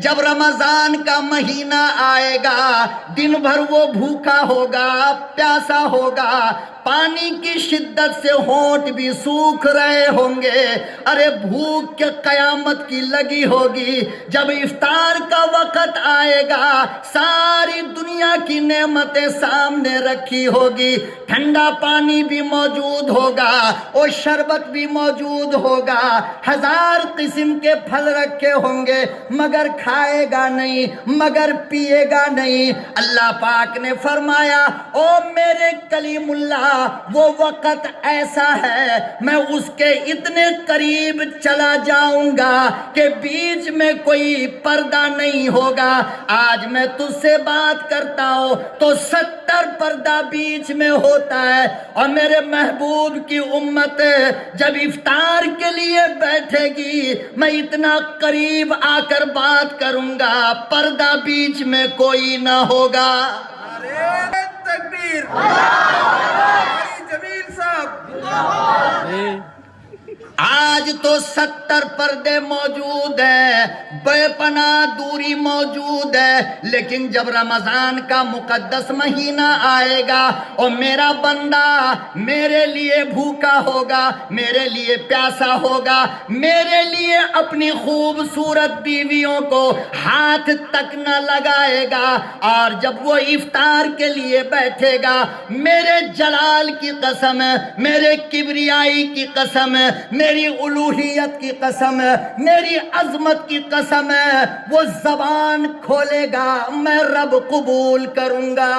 جب رمضان کا مہینہ آئے گا دن بھر وہ بھوکا ہوگا، پیاسا ہوگا، پانی کی شدت سے ہونٹ بھی سوکھ رہے ہوں گے، ارے بھوک کے قیامت کی لگی ہوگی۔ جب افطار کا وقت آئے گا ساری دنیا کی نعمتیں سامنے رکھی ہوگی، ٹھنڈا پانی بھی موجود ہوگا اور شربت بھی موجود ہوگا، 1000 قسم کے پھل رکھے ہوں گے، مگر کھائے گا نہیں، مگر پیے گا نہیں۔ اللہ پاک نے فرمایا او میرے کلیم اللہ، وہ وقت ایسا ہے میں اس کے اتنے قریب چلا جاؤں گا کہ بیچ میں کوئی پردہ نہیں ہوگا۔ آج میں تجھ سے بات کرتا ہوں تو 70 پردہ بیچ میں ہوتا ہے، اور میرے محبوب کی امت جب افطار کے لیے بیٹھے گی میں اتنا قریب آ کر بات کروں گا، پردہ بیچ میں کوئی نہ ہوگا۔ نعرہ تکبیر، بھائی جمیل صاحب۔ آج تو 70 پردے موجود ہیں، بے پناہ دوری موجود ہے، لیکن جب رمضان کا مقدس مہینہ آئے گا اور میرا بندہ میرے لیے بھوکا ہوگا، میرے لیے پیاسا ہوگا، میرے لیے اپنی خوبصورت بیویوں کو ہاتھ تک نہ لگائے گا، اور جب وہ افطار کے لیے بیٹھے گا میرے جلال کی قسم، میرے کبریائی کی قسم، میری الوہیت کی قسم، میری عظمت کی قسم، وہ زبان کھولے گا میں رب قبول کروں گا۔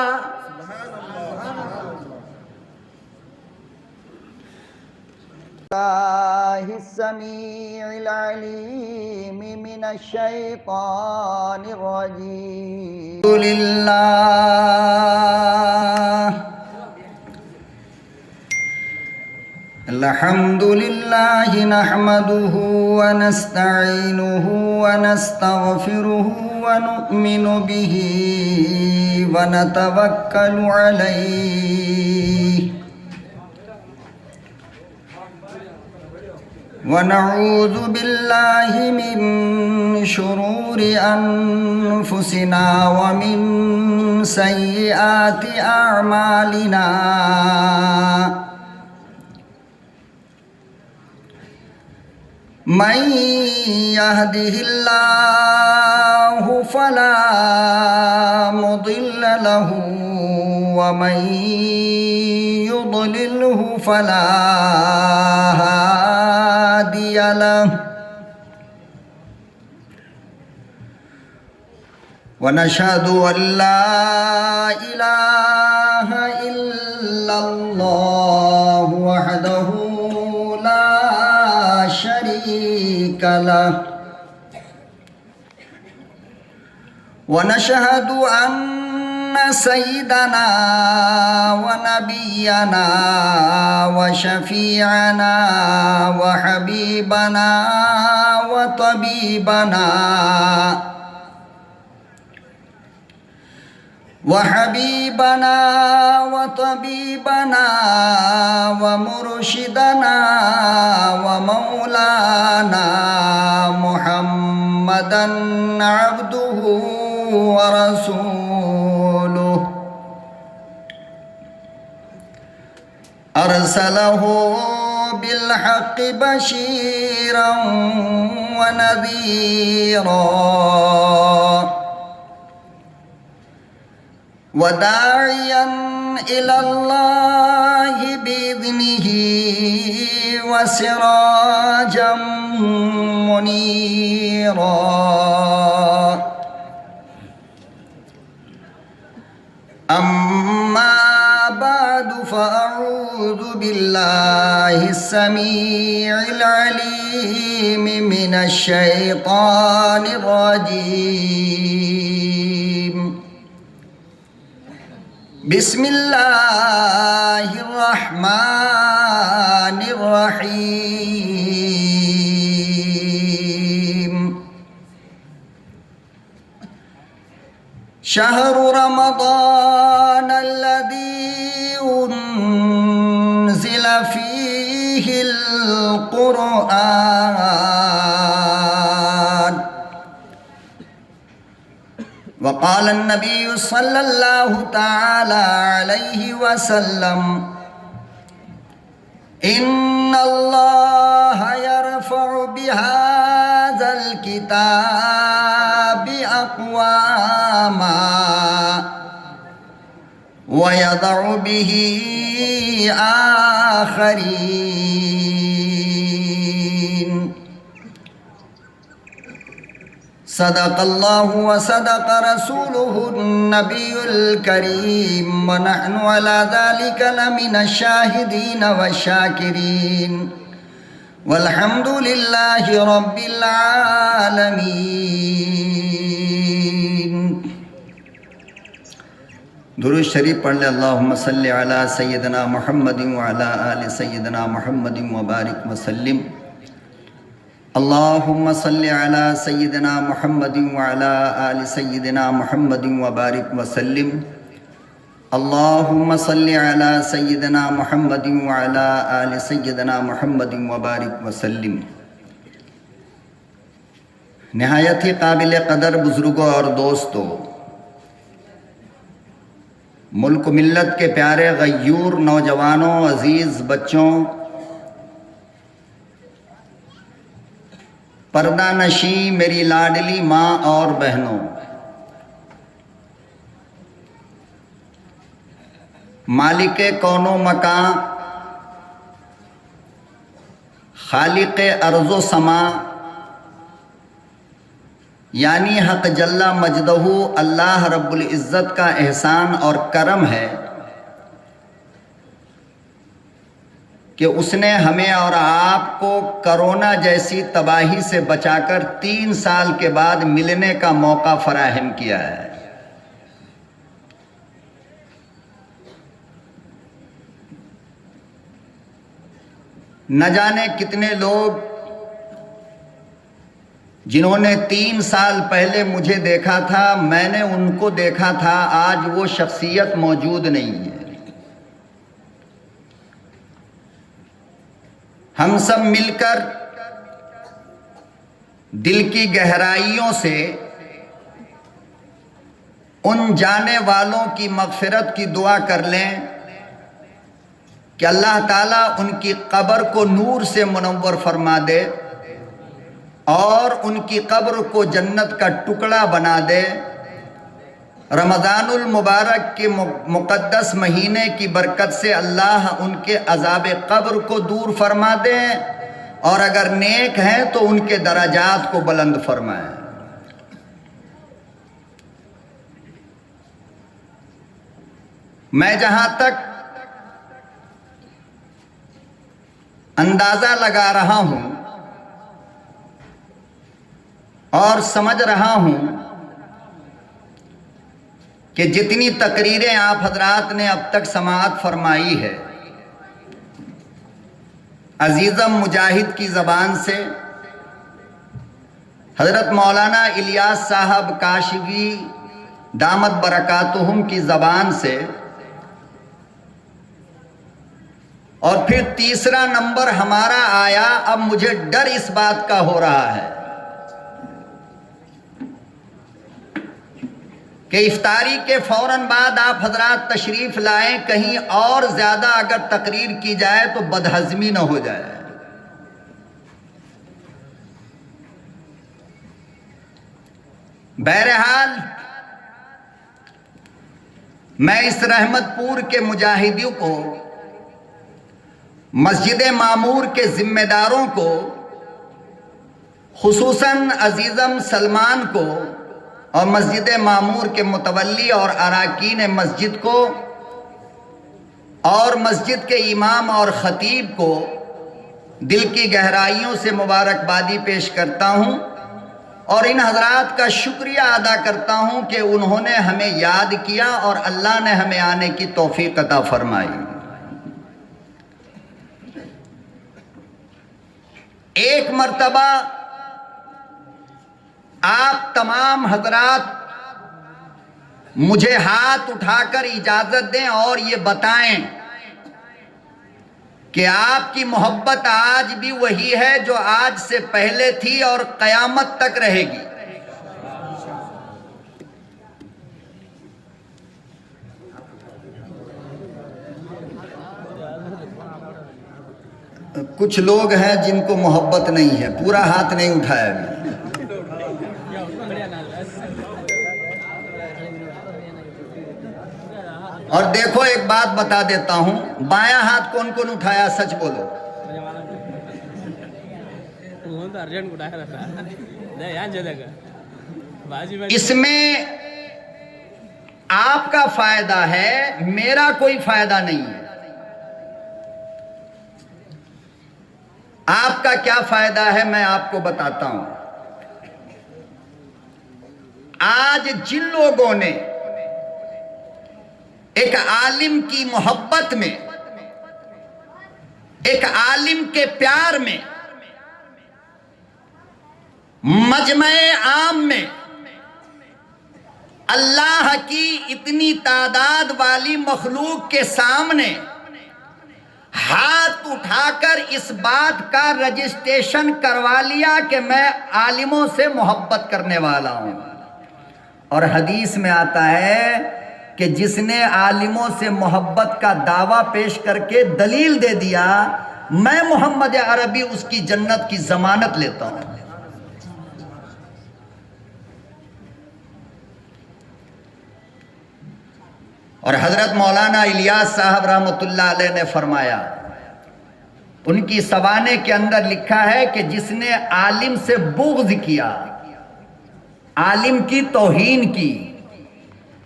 اللہ السمیع العلیم من الشیطان الرجیم۔ للہ الحمد للہ نحمده ونستعینه ونستغفره ونؤمن به ونتوکل علیہ ونعوذ باللہ من شرور انفسنا ومن سیئات اعمالنا، من يهده الله فلا مضل له ومن يضلله فلا هادي له، ونشهد أن لا إله إلا الله وحده شریک لہ، ونشہد ان سیدنا ونبینا وشفیعنا وحبیبنا وطبیبنا وطبيبنا ومرشدنا ومولانا محمدا عبده ورسوله، أرسله بالحق بشيرا ونذيرا وداعيا إلى الله بإذنه وسراجا منيرا، أما بعد فأعوذ بالله السميع العليم من الشيطان الرجيم، بسم اللہ الرحمن الرحیم، شہر رمضان الذي انزل فيه القرآن وقال النبي صلى الله تعالى عليه وسلم إن الله يرفع بهذا الكتاب أقواما ويضع به آخرين صدق الله وصدق رسوله النبي الكريم ونحن على ذلك لمن الشاهدين والشاكرين والحمد لله رب العالمين. درود شریف پڑھ لے. اللہم صلی علی سیدنا محمد وعلی آل سیدنا محمد وبارک وسلم. اللہم صلی علی سیدنا محمد وعلی آل سیدنا محمد وبارک وسلم. اللہم صلی علی سیدنا محمد وعلی آل سیدنا محمد وبارک وسلم. نہایت ہی قابل قدر بزرگوں اور دوستوں، ملک و ملت کے پیارے غیور نوجوانوں، عزیز بچوں، پردہ نشیں میری لاڈلی ماں اور بہنوں، مالک کون و مکان، خالق ارض و سما یعنی حق جل مجدہ اللہ رب العزت کا احسان اور کرم ہے کہ اس نے ہمیں اور آپ کو کرونا جیسی تباہی سے بچا کر 3 سال کے بعد ملنے کا موقع فراہم کیا ہے. نہ جانے کتنے لوگ جنہوں نے 3 سال پہلے مجھے دیکھا تھا، میں نے ان کو دیکھا تھا، آج وہ شخصیت موجود نہیں ہے. ہم سب مل کر دل کی گہرائیوں سے ان جانے والوں کی مغفرت کی دعا کر لیں کہ اللہ تعالیٰ ان کی قبر کو نور سے منور فرما دے اور ان کی قبر کو جنت کا ٹکڑا بنا دے. رمضان المبارک کے مقدس مہینے کی برکت سے اللہ ان کے عذاب قبر کو دور فرما دے اور اگر نیک ہیں تو ان کے درجات کو بلند فرمائے. میں جہاں تک اندازہ لگا رہا ہوں اور سمجھ رہا ہوں کہ جتنی تقریریں آپ حضرات نے اب تک سماعت فرمائی ہے، عزیزم مجاہد کی زبان سے، حضرت مولانا الیاس صاحب کاشوی دامت برکاتہم کی زبان سے، اور پھر تیسرا نمبر ہمارا آیا. اب مجھے ڈر اس بات کا ہو رہا ہے کہ افطاری کے فوراً بعد آپ حضرات تشریف لائیں، کہیں اور زیادہ اگر تقریر کی جائے تو بدہضمی نہ ہو جائے. بہرحال میں اس رحمت پور کے مجاہدوں کو، مسجد معمور کے ذمہ داروں کو، خصوصاً عزیزم سلمان کو اور مسجد معمور کے متولی اور اراکین مسجد کو اور مسجد کے امام اور خطیب کو دل کی گہرائیوں سے مبارکبادی پیش کرتا ہوں اور ان حضرات کا شکریہ ادا کرتا ہوں کہ انہوں نے ہمیں یاد کیا اور اللہ نے ہمیں آنے کی توفیق عطا فرمائی. ایک مرتبہ آپ تمام حضرات مجھے ہاتھ اٹھا کر اجازت دیں اور یہ بتائیں کہ آپ کی محبت آج بھی وہی ہے جو آج سے پہلے تھی اور قیامت تک رہے گی. کچھ لوگ ہیں جن کو محبت نہیں ہے، پورا ہاتھ نہیں اٹھایا ابھی۔ اور دیکھو ایک بات بتا دیتا ہوں، بایاں ہاتھ کون کون اٹھایا؟ سچ بولو۔ اس میں آپ کا فائدہ ہے، میرا کوئی فائدہ نہیں ہے۔ آپ کا کیا فائدہ ہے میں آپ کو بتاتا ہوں۔ آج جن لوگوں نے ایک عالم کی محبت میں، ایک عالم کے پیار میں، مجمع عام میں اللہ کی اتنی تعداد والی مخلوق کے سامنے ہاتھ اٹھا کر اس بات کا رجسٹریشن کروا لیا کہ میں عالموں سے محبت کرنے والا ہوں۔ اور حدیث میں آتا ہے کہ جس نے عالموں سے محبت کا دعویٰ پیش کر کے دلیل دے دیا، میں محمد عربی اس کی جنت کی ضمانت لیتا ہوں۔ اور حضرت مولانا الیاس صاحب رحمۃ اللہ علیہ نے فرمایا، ان کی سوانے کے اندر لکھا ہے کہ جس نے عالم سے بغض کیا، عالم کی توہین کی،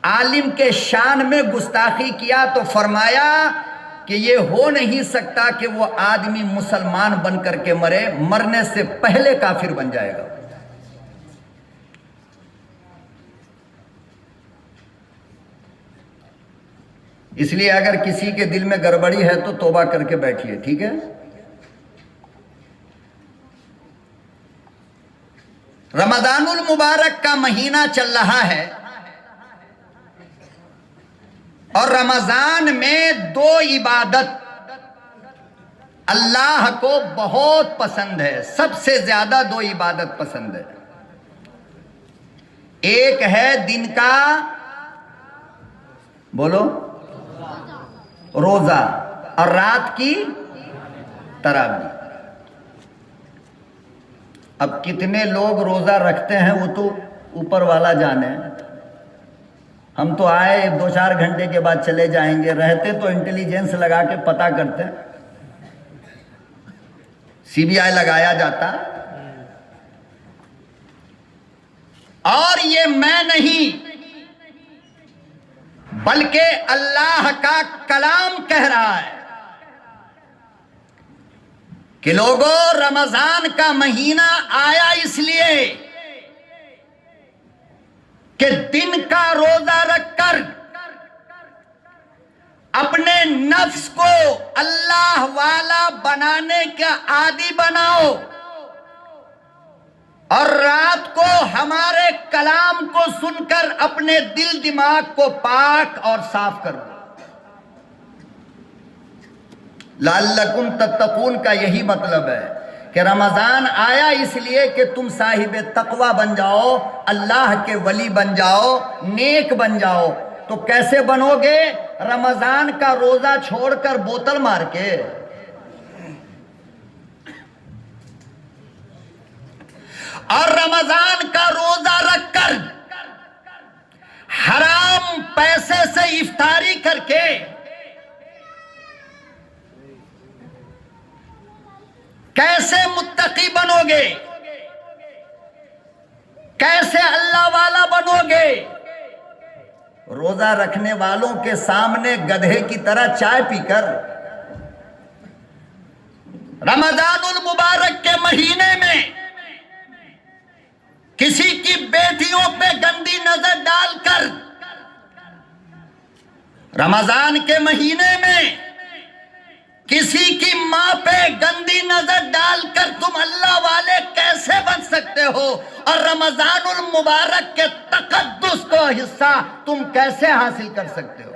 عالم کے شان میں گستاخی کیا، تو فرمایا کہ یہ ہو نہیں سکتا کہ وہ آدمی مسلمان بن کر کے مرے، مرنے سے پہلے کافر بن جائے گا۔ اس لیے اگر کسی کے دل میں گڑبڑی ہے تو توبہ کر کے بیٹھیے، ٹھیک ہے؟ رمضان المبارک کا مہینہ چل رہا ہے، اور رمضان میں دو عبادت اللہ کو بہت پسند ہے، سب سے زیادہ دو عبادت پسند ہے۔ ایک ہے دن کا، بولو، روزہ، اور رات کی تراویح۔ اب کتنے لوگ روزہ رکھتے ہیں وہ تو اوپر والا جانے، ہم تو آئے 2-4 گھنٹے کے بعد چلے جائیں گے، رہتے تو انٹیلیجنس لگا کے پتہ کرتے، CBI لگایا جاتا۔ اور یہ میں نہیں بلکہ اللہ کا کلام کہہ رہا ہے کہ لوگوں، رمضان کا مہینہ آیا اس لیے کہ دن کا روزہ رکھ کر اپنے نفس کو اللہ والا بنانے کا عادی بناؤ، اور رات کو ہمارے کلام کو سن کر اپنے دل دماغ کو پاک اور صاف کرو۔ لعلکم تتقون کا یہی مطلب ہے کہ رمضان آیا اس لیے کہ تم صاحب تقوی بن جاؤ، اللہ کے ولی بن جاؤ، نیک بن جاؤ۔ تو کیسے بنو گے؟ رمضان کا روزہ چھوڑ کر بوتل مار کے، اور رمضان کا روزہ رکھ کر حرام پیسے سے افطاری کر کے، کیسے متقی بنو گے؟ کیسے اللہ والا بنو گے؟ روزہ رکھنے والوں کے سامنے گدھے کی طرح چائے پی کر۔ رمضان المبارک کے مہینے میں کسی کی بیٹیوں پہ گندی نظر ڈال کر، رمضان کے مہینے میں کسی کی ماں پہ گندی نظر ڈال کر تم اللہ والے کیسے بن سکتے ہو؟ اور رمضان المبارک کے تقدس کو حصہ تم کیسے حاصل کر سکتے ہو؟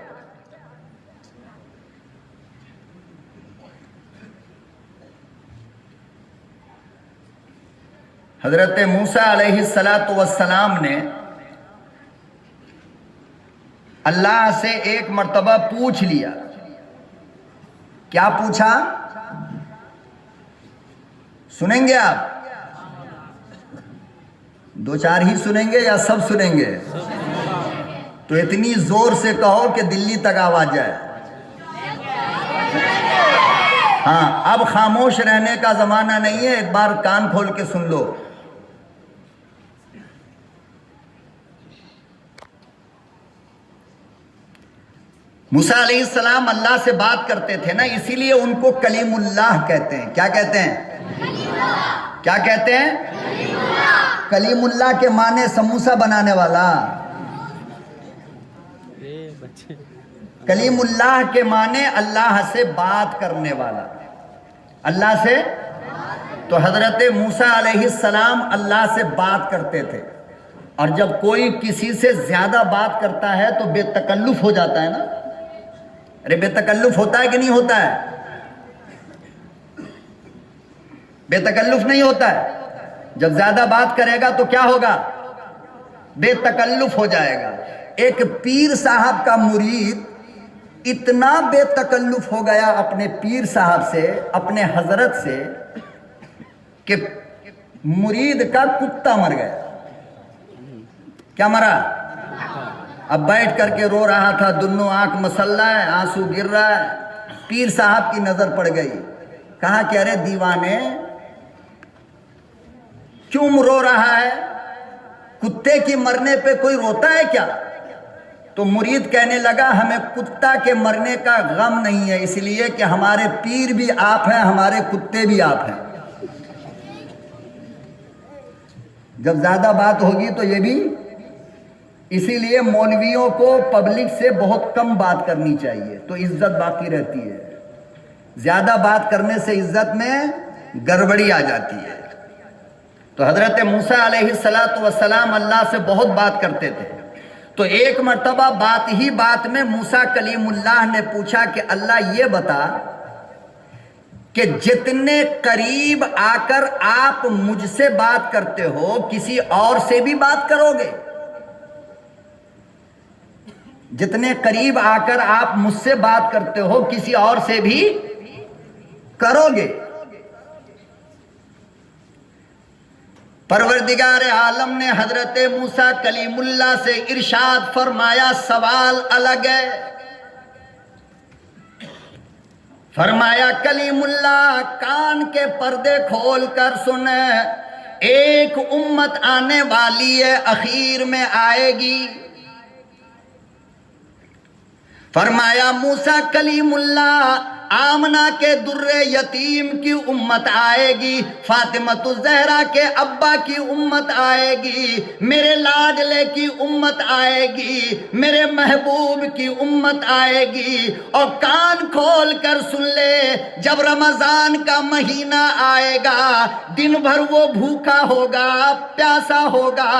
حضرت موسیٰ علیہ السلام نے اللہ سے ایک مرتبہ پوچھ لیا۔ کیا پوچھا؟ سنیں گے آپ؟ دو چار ہی سنیں گے یا سب سنیں گے؟ تو اتنی زور سے کہو کہ دلی تک آواز جائے. ہاں اب خاموش رہنے کا زمانہ نہیں ہے، ایک بار کان کھول کے سن لو. موسیٰ علیہ السلام اللہ سے بات کرتے تھے نا، اسی لیے ان کو کلیم اللہ کہتے ہیں. کیا کہتے ہیں؟ کیا کہتے ہیں؟ کلیم اللہ کے معنی سموسہ بنانے والا. کلیم اللہ کے معنی اللہ سے بات کرنے والا. اللہ سے تو حضرت موسیٰ علیہ السلام اللہ سے بات کرتے تھے، اور جب کوئی کسی سے زیادہ بات کرتا ہے تو بے تکلف ہو جاتا ہے نا. ارے بے تکلف ہوتا ہے کہ نہیں ہوتا ہے؟ بے تکلف نہیں ہوتا ہے. جب زیادہ بات کرے گا تو کیا ہوگا؟ بے تکلف ہو جائے گا. ایک پیر صاحب کا مرید اتنا بے تکلف ہو گیا اپنے پیر صاحب سے، اپنے حضرت سے، کہ مرید کا کتا مر گیا. کیا مرا؟ اب بیٹھ کر کے رو رہا تھا، دونوں آنکھ مسلح ہے، آنسو گر رہا ہے. پیر صاحب کی نظر پڑ گئی، کہا کہ ارے دیوانے کیوں رو رہا ہے؟ کتے کی مرنے پہ کوئی روتا ہے کیا؟ تو مرید کہنے لگا ہمیں کتا کے مرنے کا غم نہیں ہے، اس لیے کہ ہمارے پیر بھی آپ ہیں، ہمارے کتے بھی آپ ہیں. جب زیادہ بات ہوگی تو یہ بھی. اسی لیے مولویوں کو پبلک سے بہت کم بات کرنی چاہیے تو عزت باقی رہتی ہے. زیادہ بات کرنے سے عزت میں گڑبڑی آ جاتی ہے. تو حضرت موسیٰ علیہ السلام اللہ سے بہت بات کرتے تھے. تو ایک مرتبہ بات میں موسیٰ کلیم اللہ نے پوچھا کہ اللہ یہ بتا کہ جتنے قریب آ کر آپ مجھ سے بات کرتے ہو کسی اور سے بھی بات کرو گے؟ جتنے قریب آ کر آپ مجھ سے بات کرتے ہو کسی اور سے بھی کرو گے؟ پروردگار عالم نے حضرت موسیٰ کلیم اللہ سے ارشاد فرمایا، سوال الگ ہے. فرمایا کلیم اللہ کان کے پردے کھول کر سنے، ایک امت آنے والی ہے، اخیر میں آئے گی. فرمایا موسیٰ کلیم اللہ آمنہ کے در یتیم کی امت آئے گی، فاطمۃ الزہرا کے ابا کی امت آئے گی، میرے لاڈلے کی امت آئے گی، میرے محبوب کی امت آئے گی. اور کان کھول کر سن لے، جب رمضان کا مہینہ آئے گا دن بھر وہ بھوکا ہوگا، پیاسا ہوگا،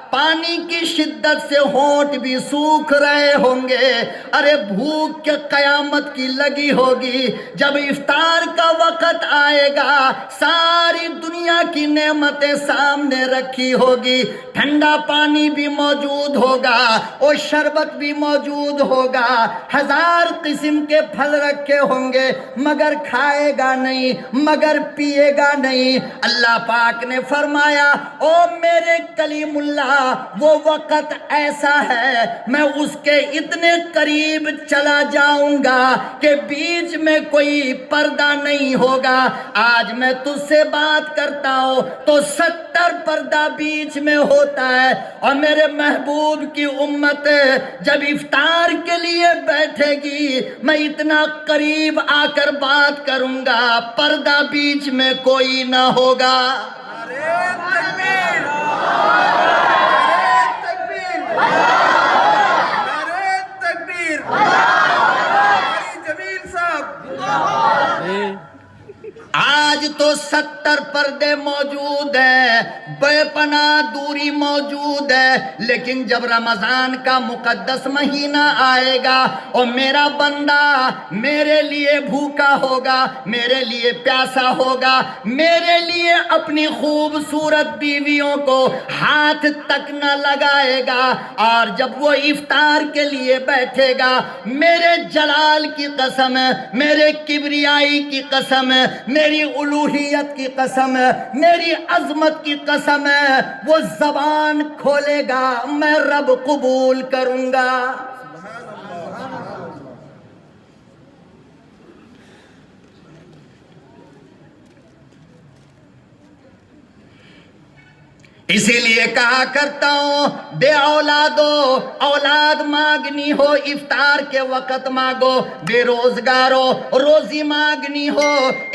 پانی کی شدت سے ہونٹ بھی سوکھ رہے ہوں گے. ارے بھوک کے قیامت کی لگی ہوگی. جب افطار کا وقت آئے گا ساری دنیا کی نعمتیں سامنے رکھی ہوگی، ٹھنڈا پانی بھی موجود ہوگا اور شربت بھی موجود ہوگا، 1000 قسم کے پھل رکھے ہوں گے، مگر کھائے گا نہیں، مگر پیے گا نہیں. اللہ پاک نے فرمایا او میرے کلیم اللہ وہ وقت ایسا ہے میں اس کے اتنے قریب چلا جاؤں گا کہ بیچ میں کوئی پردہ نہیں ہوگا. آج میں تجھ سے بات کرتا ہوں تو 70 پردہ بیچ میں ہوتا ہے، اور میرے محبوب کی امت جب افطار کے لیے بیٹھے گی میں اتنا قریب آ کر بات کروں گا پردہ بیچ میں کوئی نہ ہوگا. آج تو 70 پردے موجود ہیں، بے پناہ دوری موجود ہے، لیکن جب رمضان کا مقدس مہینہ آئے گا اور میرا بندہ میرے لیے بھوکا ہوگا، میرے لیے پیاسا ہوگا، میرے لیے اپنی خوبصورت بیویوں کو ہاتھ تک نہ لگائے گا، اور جب وہ افطار کے لیے بیٹھے گا، میرے جلال کی قسم، میرے کبریائی کی قسم، میری الوہیت کی قسم، میری عظمت کی قسم، وہ زبان کھولے گا، میں رب قبول کروں گا۔ اسی لیے کہا کرتا ہوں بے اولادو، اولاد مانگنی ہو افطار کے وقت مانگو، بے روزگارو روزی مانگنی ہو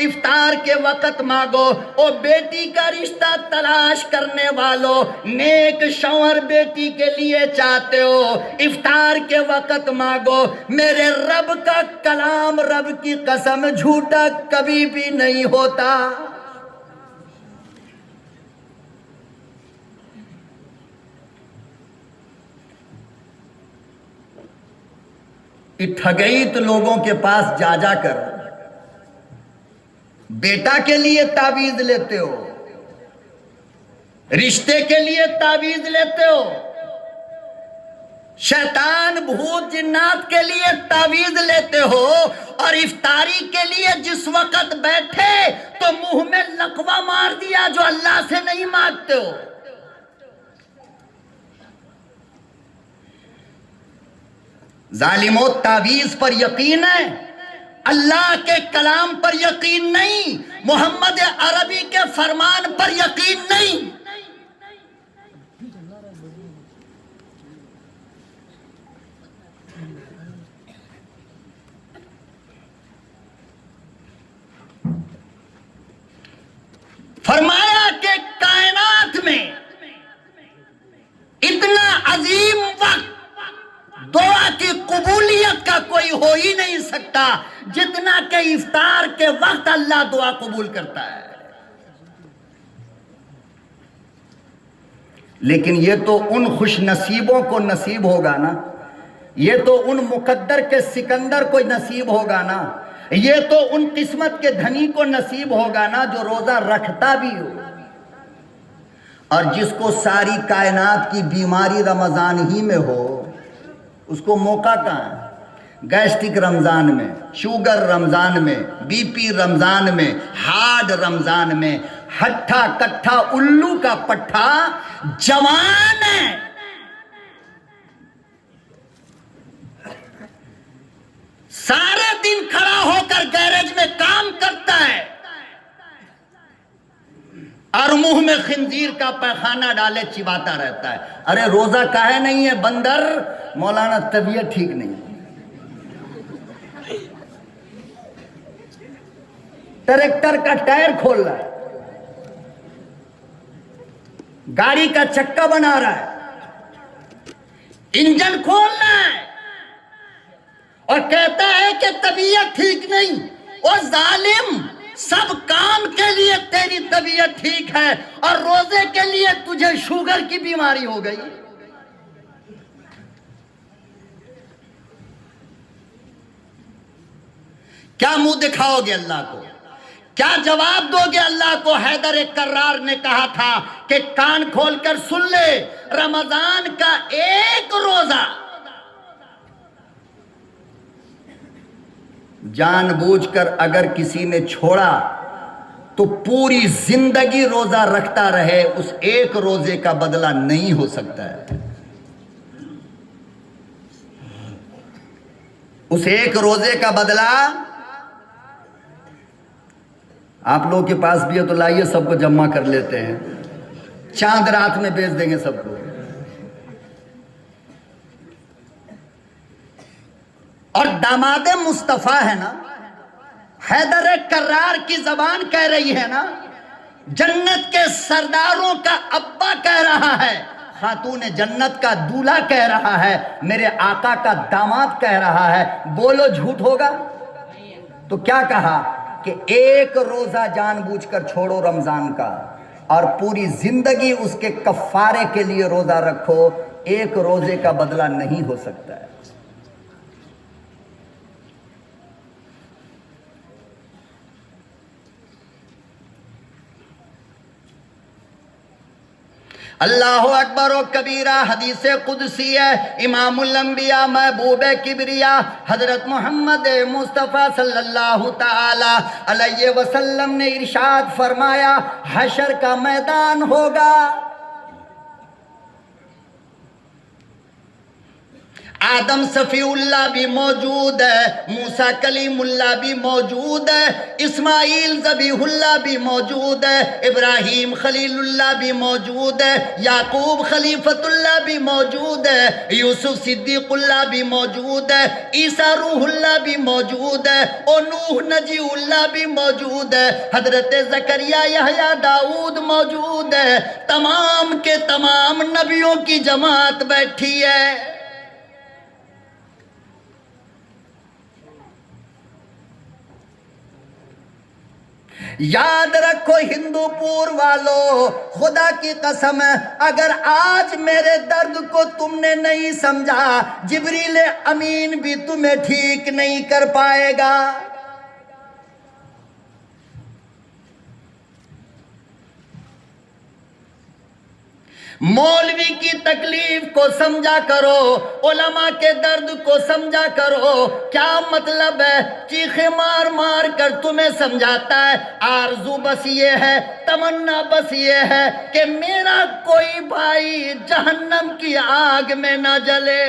افطار کے وقت مانگو، اور بیٹی کا رشتہ تلاش کرنے والوں نیک شوہر بیٹی کے لیے چاہتے ہو افطار کے وقت مانگو۔ میرے رب کا کلام، رب کی قسم، جھوٹا کبھی بھی نہیں ہوتا۔ ٹھگئیت لوگوں کے پاس جا جا کر بیٹا کے لیے تعویذ لیتے ہو، رشتے کے لیے تعویذ لیتے ہو، شیطان بھوت جنات کے لیے تعویذ لیتے ہو، اور افطاری کے لیے جس وقت بیٹھے تو منہ میں لقوہ مار دیا جو اللہ سے نہیں مانگتے ہو۔ ظالموں، تعویذ پر یقین ہے، اللہ کے کلام پر یقین نہیں، محمد عربی کے فرمان پر یقین نہیں۔ فرمایا کہ کائنات میں اتنا عظیم وقت دعا کی قبولیت کا کوئی ہو ہی نہیں سکتا جتنا کہ افطار کے وقت اللہ دعا قبول کرتا ہے۔ لیکن یہ تو ان خوش نصیبوں کو نصیب ہوگا نا، یہ تو ان مقدر کے سکندر کو نصیب ہوگا نا، یہ تو ان قسمت کے دھنی کو نصیب ہوگا نا جو روزہ رکھتا بھی ہو۔ اور جس کو ساری کائنات کی بیماری رمضان ہی میں ہو، اس کو موقع کہاں ہے؟ گیسٹرک رمضان میں، شوگر رمضان میں، بی پی رمضان میں، ہارٹ رمضان میں، ہٹھا کٹھا الو کا پٹھا جوان ہے، سارے دن کھڑا ہو کر گیرج میں کام کرتا ہے، اور منہ میں خنزیر کا پیخانہ ڈالے چباتا رہتا ہے۔ ارے روزہ کاہے نہیں ہے بندر؟ مولانا طبیعت ٹھیک نہیں، ٹریکٹر کا ٹائر کھول رہا ہے، گاڑی کا چکا بنا رہا ہے، انجن کھول رہا ہے، اور کہتا ہے کہ طبیعت ٹھیک نہیں۔ او ظالم، سب کام کے لیے تیری طبیعت ٹھیک ہے اور روزے کے لیے تجھے شوگر کی بیماری ہو گئی۔ کیا منہ دکھاؤ گے اللہ کو؟ کیا جواب دو گے اللہ کو؟ حیدر کرار نے کہا تھا کہ کان کھول کر سن لے، رمضان کا ایک روزہ جان بوجھ کر اگر کسی نے چھوڑا تو پوری زندگی روزہ رکھتا رہے، اس ایک روزے کا بدلہ نہیں ہو سکتا ہے۔ اس ایک روزے کا بدلہ آپ لوگوں کے پاس بھی ہے تو لائیے، سب کو جمع کر لیتے ہیں، چاند رات میں بیچ دیں گے سب کو۔ اور داماد مصطفیٰ ہے نا، حیدر کرار کی زبان کہہ رہی ہے نا، جنت کے سرداروں کا ابا کہہ رہا ہے، خاتون جنت کا دولہا کہہ رہا ہے، میرے آقا کا داماد کہہ رہا ہے، بولو جھوٹ ہوگا؟ تو کیا کہا کہ ایک روزہ جان بوجھ کر چھوڑو رمضان کا، اور پوری زندگی اس کے کفارے کے لیے روزہ رکھو، ایک روزے کا بدلہ نہیں ہو سکتا ہے۔ اللہ اکبر و کبیرہ، حدیث قدسی ہے، امام الانبیاء محبوب کبریا حضرت محمد مصطفیٰ صلی اللہ تعالی علیہ وسلم نے ارشاد فرمایا، حشر کا میدان ہوگا، آدم صفی اللہ بھی موجود ہے، موسیٰ کلیم اللہ بھی موجود ہے، اسماعیل ذبیح اللہ بھی موجود ہے، ابراہیم خلیل اللہ بھی موجود ہے، یعقوب خلیفۃ اللہ بھی موجود ہے، یوسف صدیق اللہ بھی موجود ہے، عیسیٰ روح اللہ بھی موجود ہے، اور نوح نجی اللہ بھی موجود ہے، حضرت زکریا یحییٰ داؤد موجود ہے، تمام کے تمام نبیوں کی جماعت بیٹھی ہے۔ یاد رکھو ہندو پور والو، خدا کی قسم ہے، اگر آج میرے درد کو تم نے نہیں سمجھا، جبریل امین بھی تمہیں ٹھیک نہیں کر پائے گا۔ مولوی کی تکلیف کو سمجھا کرو، علماء کے درد کو سمجھا کرو۔ کیا مطلب ہے؟ چیخے مار مار کر تمہیں سمجھاتا ہے، آرزو بس یہ ہے، تمنا بس یہ ہے کہ میرا کوئی بھائی جہنم کی آگ میں نہ جلے۔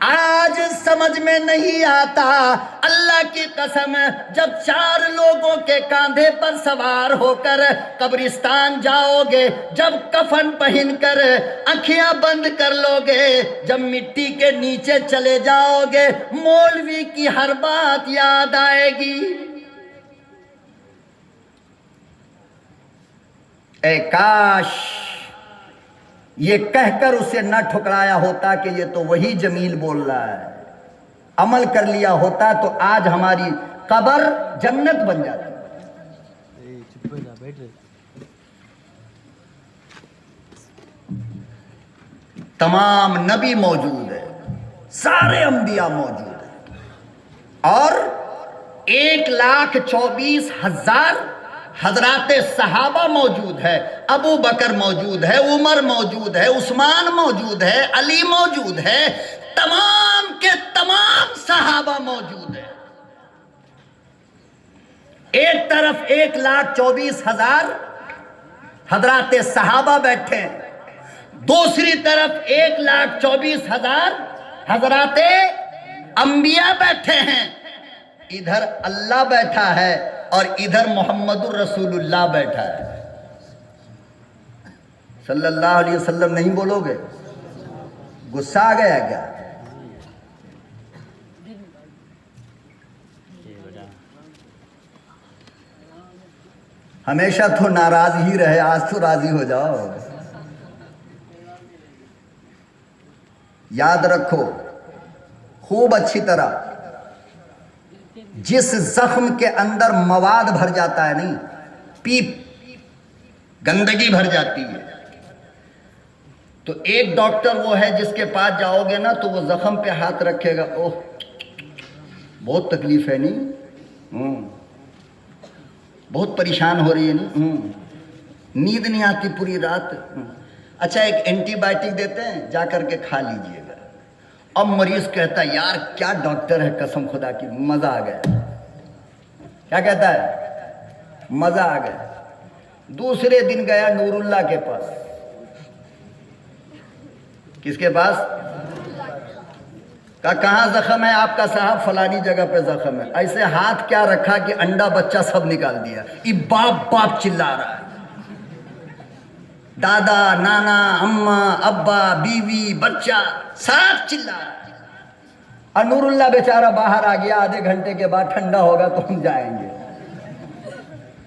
آج سمجھ میں نہیں آتا، اللہ کی قسم جب 4 لوگوں کے کاندھے پر سوار ہو کر قبرستان جاؤ گے، جب کفن پہن کر آنکھیاں بند کر لو گے، جب مٹی کے نیچے چلے جاؤ گے، مولوی کی ہر بات یاد آئے گی۔ اے کاش یہ کہہ کر اسے نہ ٹھکرایا ہوتا کہ یہ تو وہی جمیل بول رہا ہے، عمل کر لیا ہوتا تو آج ہماری قبر جنت بن جاتی۔ تمام نبی موجود ہے، سارے انبیاء موجود ہیں، اور 1,24,000 حضرات صحابہ موجود ہے، ابو بکر موجود ہے، عمر موجود ہے، عثمان موجود ہے، علی موجود ہے، تمام کے تمام صحابہ موجود ہیں۔ ایک طرف 1,24,000 حضرات صحابہ بیٹھے ہیں، دوسری طرف 1,24,000 حضرات انبیاء بیٹھے ہیں، ادھر اللہ بیٹھا ہے اور ادھر محمد الرسول اللہ بیٹھا ہے۔ صلی اللہ علیہ وسلم نہیں بولو گے؟ غصہ آ گیا کیا؟ ہمیشہ تو ناراض ہی رہے، آج تو راضی ہو جاؤ۔ یاد رکھو خوب اچھی طرح، جس زخم کے اندر مواد بھر جاتا ہے، نہیں پیپ گندگی بھر جاتی ہے، تو ایک ڈاکٹر وہ ہے جس کے پاس جاؤ گے نا تو وہ زخم پہ ہاتھ رکھے گا، اوہ بہت تکلیف ہے، نہیں بہت پریشان ہو رہی ہے، نہیں نیند نہیں آتی پوری رات، اچھا ایک اینٹی بائیوٹک دیتے ہیں، جا کر کے کھا لیجئے گا۔ اب مریض کہتا ہے یار کیا ڈاکٹر ہے، قسم خدا کی مزہ آ گیا۔ کیا کہتا ہے؟ مزہ آ گیا۔ دوسرے دن گیا نور اللہ کے پاس۔ کس کے پاس؟ کہا کہاں زخم ہے آپ کا صاحب؟ فلانی جگہ پہ زخم ہے۔ ایسے ہاتھ کیا رکھا کہ انڈا بچہ سب نکال دیا، یہ باپ باپ چلا رہا ہے، دادا نانا اماں ابا بیوی بچہ سب چلا رہا ہے، اور نور اللہ بیچارہ باہر آ گیا، آدھے گھنٹے کے بعد ٹھنڈا ہوگا تو ہم جائیں گے۔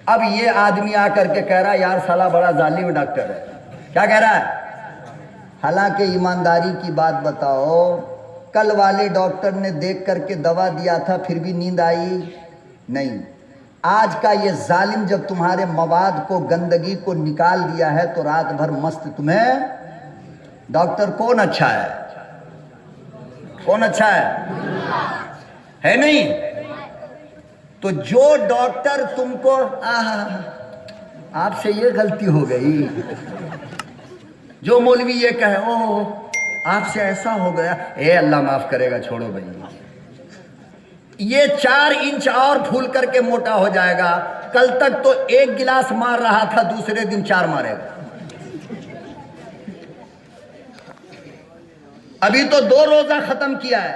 اب یہ آدمی آ کر کے کہہ رہا ہے یار سالا بڑا ظالم ڈاکٹر ہے۔ کیا کہہ رہا ہے؟ حالانکہ ایمانداری کی بات بتاؤ، کل والے ڈاکٹر نے دیکھ کر کے دوا دیا تھا پھر بھی نیند آئی نہیں. آج کا یہ ظالم جب تمہارے مواد کو گندگی کو نکال دیا ہے تو رات بھر مست تمہیں. ڈاکٹر کون اچھا ہے؟ کون اچھا ہے نہیں؟ تو جو ڈاکٹر تم کو آپ سے یہ غلطی ہو گئی، جو مولوی یہ کہے او آپ سے ایسا ہو گیا، اے اللہ معاف کرے گا، چھوڑو بھائی، یہ 4 انچ اور پھول کر کے موٹا ہو جائے گا. کل تک تو 1 گلاس مار رہا تھا، دوسرے دن 4 مارے گا. ابھی تو 2 روزہ ختم کیا ہے.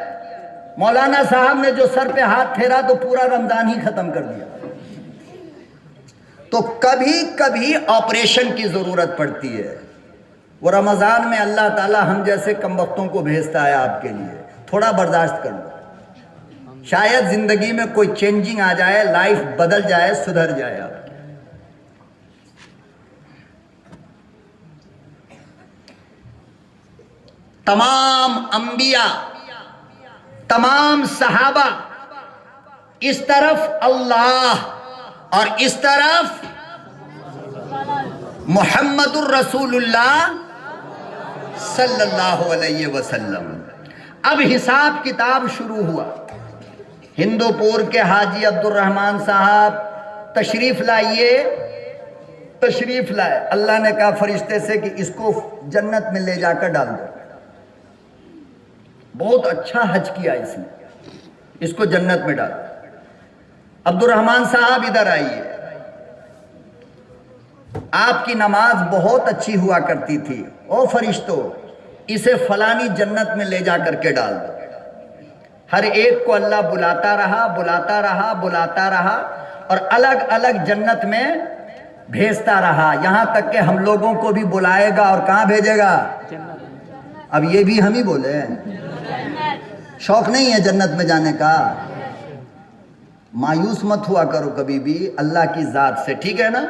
مولانا صاحب نے جو سر پہ ہاتھ پھیرا تو پورا رمضان ہی ختم کر دیا. تو کبھی کبھی آپریشن کی ضرورت پڑتی ہے. وہ رمضان میں اللہ تعالی ہم جیسے کم وقتوں کو بھیجتا ہے آپ کے لیے. تھوڑا برداشت کر لو، شاید زندگی میں کوئی چینجنگ آ جائے، لائف بدل جائے، سدھر جائے آپ کی. تمام انبیاء، تمام صحابہ اس طرف اللہ اور اس طرف محمد الرسول اللہ صلی اللہ علیہ وسلم. اب حساب کتاب شروع ہوا. ہندو پور کے حاجی عبد الرحمان صاحب تشریف لائیے، تشریف لائے. اللہ نے کہا فرشتے سے کہ اس کو جنت میں لے جا کر ڈال دو. بہت اچھا حج کیا اس نے، اس کو جنت میں ڈال. عبد الرحمان صاحب ادھر آئیے، آپ کی نماز بہت اچھی ہوا کرتی تھی. او فرشتوں، اسے فلانی جنت میں لے جا کر کے ڈال دو. ہر ایک کو اللہ بلاتا رہا، بلاتا رہا، بلاتا رہا، اور الگ الگ جنت میں بھیجتا رہا، یہاں تک کہ ہم لوگوں کو بھی بلائے گا. اور کہاں بھیجے گا؟ اب یہ بھی ہم ہی بولے. شوق نہیں ہے جنت میں جانے کا؟ مایوس مت ہوا کرو کبھی بھی اللہ کی ذات سے، ٹھیک ہے نا؟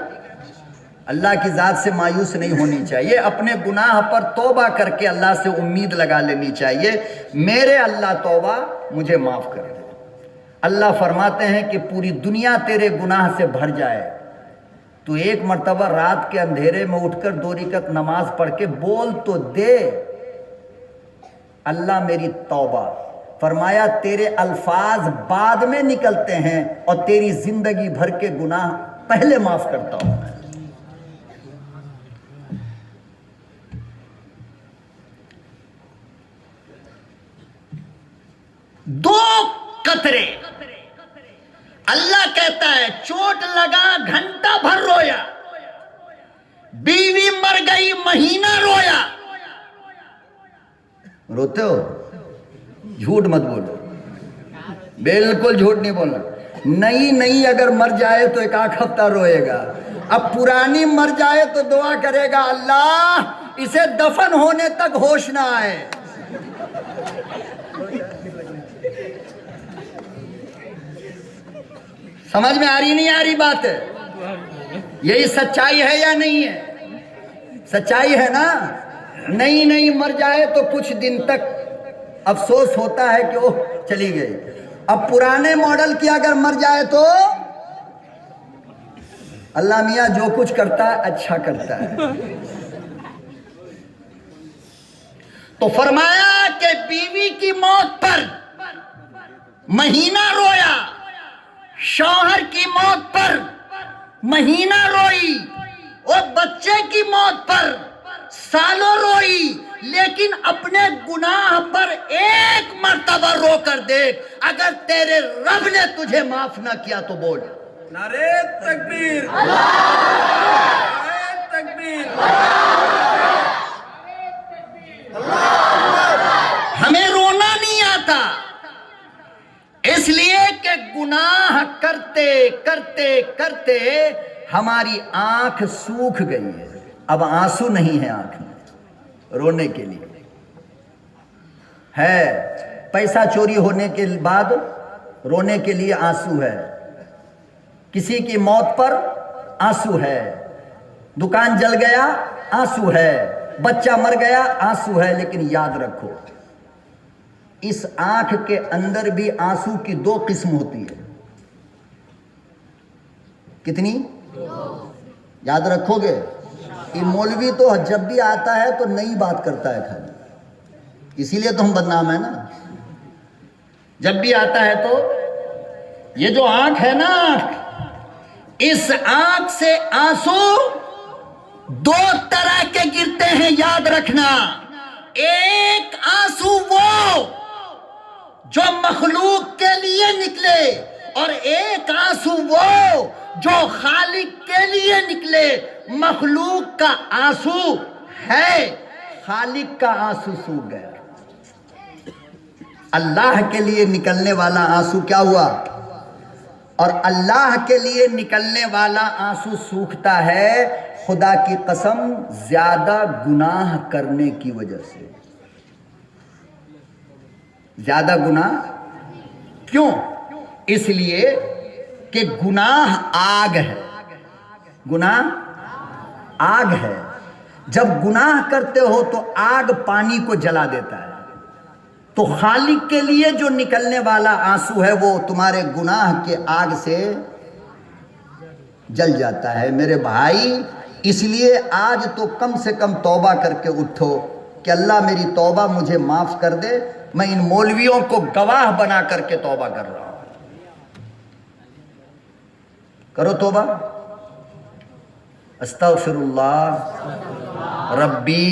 اللہ کی ذات سے مایوس نہیں ہونی چاہیے. اپنے گناہ پر توبہ کر کے اللہ سے امید لگا لینی چاہیے، میرے اللہ توبہ مجھے معاف کر دے. اللہ فرماتے ہیں کہ پوری دنیا تیرے گناہ سے بھر جائے، تو ایک مرتبہ رات کے اندھیرے میں اٹھ کر 2 رکعت نماز پڑھ کے بول تو دے اللہ میری توبہ. فرمایا تیرے الفاظ بعد میں نکلتے ہیں اور تیری زندگی بھر کے گناہ پہلے معاف کرتا ہوں میں. دو قطرے، اللہ کہتا ہے چوٹ لگا گھنٹہ بھر رویا، بیوی مر گئی مہینہ رویا. روتے ہو؟ جھوٹ مت بولو، بالکل جھوٹ نہیں بولنا. نئی اگر مر جائے تو 1 ہفتہ روئے گا. اب پرانی مر جائے تو دعا کرے گا اللہ اسے دفن ہونے تک ہوش نہ آئے. سمجھ میں آ رہی نہیں آ رہی بات؟ یہی سچائی ہے یا نہیں ہے؟ سچائی ہے نا. نئی مر جائے تو کچھ دن تک افسوس ہوتا ہے کہ اوہ چلی گئی. اب پرانے ماڈل کی اگر مر جائے تو اللہ میاں جو کچھ کرتا ہے اچھا کرتا ہے. تو فرمایا کہ بیوی کی موت پر مہینہ رویا، شوہر کی موت پر مہینہ روئی، اور بچے کی موت پر سالوں روئی، لیکن اپنے گناہ پر 1 مرتبہ رو کر دیکھ، اگر تیرے رب نے تجھے معاف نہ کیا تو بول نعرے تکبیر، نعرے تکبیر. ہمیں رونا نہیں آتا، اس لیے کہ گناہ کرتے کرتے کرتے ہماری آنکھ سوکھ گئی ہے. اب آنسو نہیں ہے آنکھ میں رونے کے لیے. ہے پیسہ چوری ہونے کے بعد رونے کے لیے آنسو ہے، کسی کی موت پر آنسو ہے، دکان جل گیا آنسو ہے، بچہ مر گیا آنسو ہے. لیکن یاد رکھو اس آنکھ کے اندر بھی آنسو کی دو قسم ہوتی ہے. کتنی؟ یاد رکھو گے. یہ مولوی تو جب بھی آتا ہے تو نئی بات کرتا ہے خالی, اسی لیے تو ہم بدنام ہیں نا. جب بھی آتا ہے تو یہ جو آنکھ ہے نا, اس آنکھ سے آنسو دو طرح کے گرتے ہیں, یاد رکھنا. ایک آنسو وہ جو مخلوق کے لیے نکلے, اور ایک آنسو وہ جو خالق کے لیے نکلے. مخلوق کا آنسو ہے, خالق کا آنسو سوکھ گیا. اللہ کے لیے نکلنے والا آنسو کیا ہوا؟ اور اللہ کے لیے نکلنے والا آنسو سوکھتا ہے خدا کی قسم زیادہ گناہ کرنے کی وجہ سے. زیادہ گناہ کیوں؟ اس لیے کہ گناہ آگ ہے. گناہ آگ ہے. جب گناہ کرتے ہو تو آگ پانی کو جلا دیتا ہے. تو خالق کے لیے جو نکلنے والا آنسو ہے وہ تمہارے گناہ کے آگ سے جل جاتا ہے. میرے بھائی, اس لیے آج تو کم سے کم توبہ کر کے اٹھو کہ اللہ میری توبہ مجھے معاف کر دے. میں ان مولویوں کو گواہ بنا کر کے توبہ کر رہا ہوں. کرو توبہ. استغفر اللہ ربی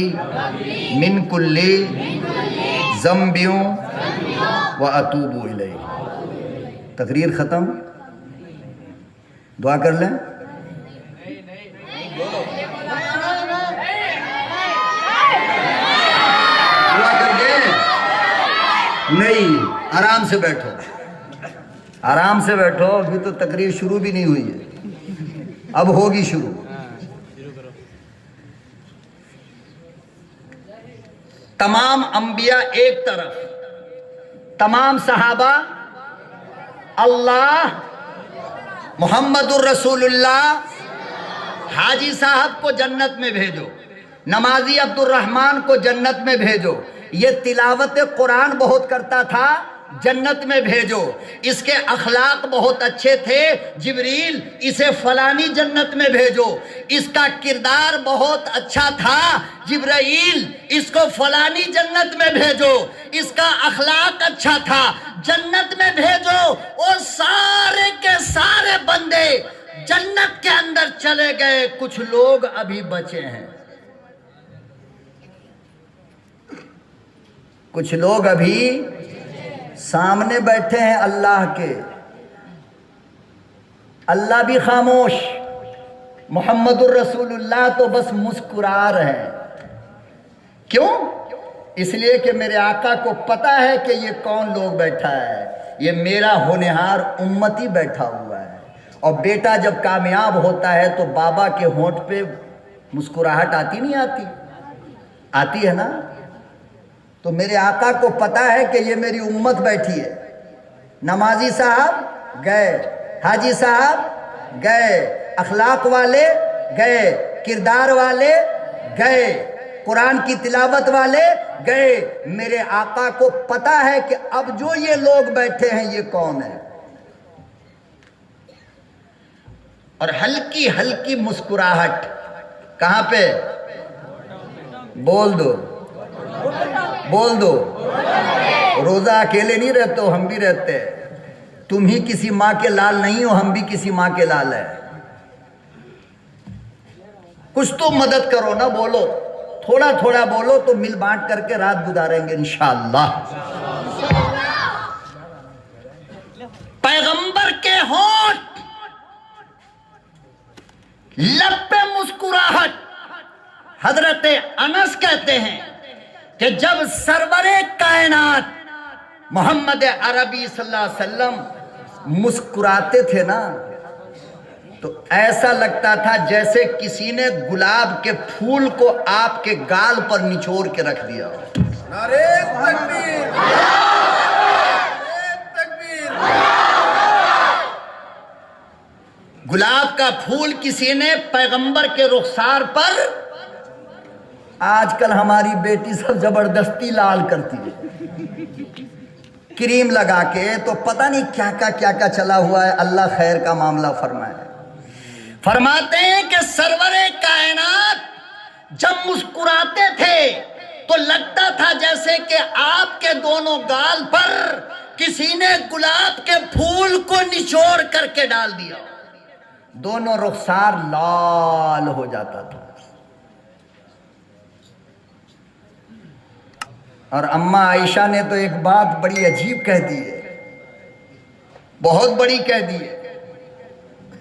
من کل ذنب و اتوب الیہ. تقریر ختم. دعا کر لیں. دعا کر دیں. نہیں, آرام سے بیٹھو, آرام سے بیٹھو. ابھی تو تقریر شروع بھی نہیں ہوئی ہے, اب ہوگی شروع. تمام انبیاء ایک طرف, تمام صحابہ اللہ, محمد الرسول اللہ. حاجی صاحب کو جنت میں بھیجو, نمازی عبد الرحمن کو جنت میں بھیجو. یہ تلاوت قرآن بہت کرتا تھا, جنت میں بھیجو. اس کے اخلاق بہت اچھے تھے, جبریل اسے فلانی جنت میں بھیجو. اس کا کردار بہت اچھا تھا, جبرائیل اس کو فلانی جنت میں بھیجو. اس کا اخلاق اچھا تھا, جنت میں بھیجو. اور سارے کے سارے بندے جنت کے اندر چلے گئے, کچھ لوگ ابھی بچے ہیں. کچھ لوگ ابھی سامنے بیٹھے ہیں اللہ کے. اللہ بھی خاموش, محمد الرسول اللہ تو بس مسکرا رہے ہیں. کیوں؟ اس لیے کہ میرے آقا کو پتا ہے کہ یہ کون لوگ بیٹھا ہے. یہ میرا ہونہار امتی بیٹھا ہوا ہے. اور بیٹا جب کامیاب ہوتا ہے تو بابا کے ہونٹ پہ مسکراہٹ آتی نہیں آتی؟ آتی ہے نا. تو میرے آقا کو پتا ہے کہ یہ میری امت بیٹھی ہے. نمازی صاحب گئے, حاجی صاحب گئے, اخلاق والے گئے, کردار والے گئے, قرآن کی تلاوت والے گئے. میرے آقا کو پتا ہے کہ اب جو یہ لوگ بیٹھے ہیں یہ کون ہے. اور ہلکی ہلکی مسکراہٹ کہاں پہ؟ بول دو, بول دو. روزہ اکیلے نہیں رہتے ہو, ہم بھی رہتے ہیں. تم ہی کسی ماں کے لال نہیں ہو, ہم بھی کسی ماں کے لال ہیں. کچھ تو مدد کرو نا, بولو, تھوڑا تھوڑا بولو تو مل بانٹ کر کے رات گزاریں گے انشاءاللہ. پیغمبر کے ہونٹ, لب پہ مسکراہٹ. حضرت انس کہتے ہیں کہ جب سرور کائنات محمد عربی صلی اللہ علیہ وسلم مسکراتے تھے نا, تو ایسا لگتا تھا جیسے کسی نے گلاب کے پھول کو آپ کے گال پر نچوڑ کے رکھ دیا. نعرہ تکبیر, تکبیر. گلاب کا پھول کسی نے پیغمبر کے رخسار پر. آج کل ہماری بیٹی سب زبردستی لال کرتی ہے. کریم لگا کے، تو پتہ نہیں کیا کیا چلا ہوا ہے، اللہ خیر کا معاملہ فرمائے۔ فرماتے ہیں کہ سرور کائنات جب مسکراتے تھے تو لگتا تھا جیسے کہ آپ کے دونوں گال پر کسی نے گلاب کے پھول کو نچوڑ کر کے ڈال دیا، دونوں رخسار لال ہو جاتا تھا۔ اور اماں عائشہ نے تو ایک بات بڑی عجیب کہہ دی ہے، بہت بڑی کہہ دی ہے،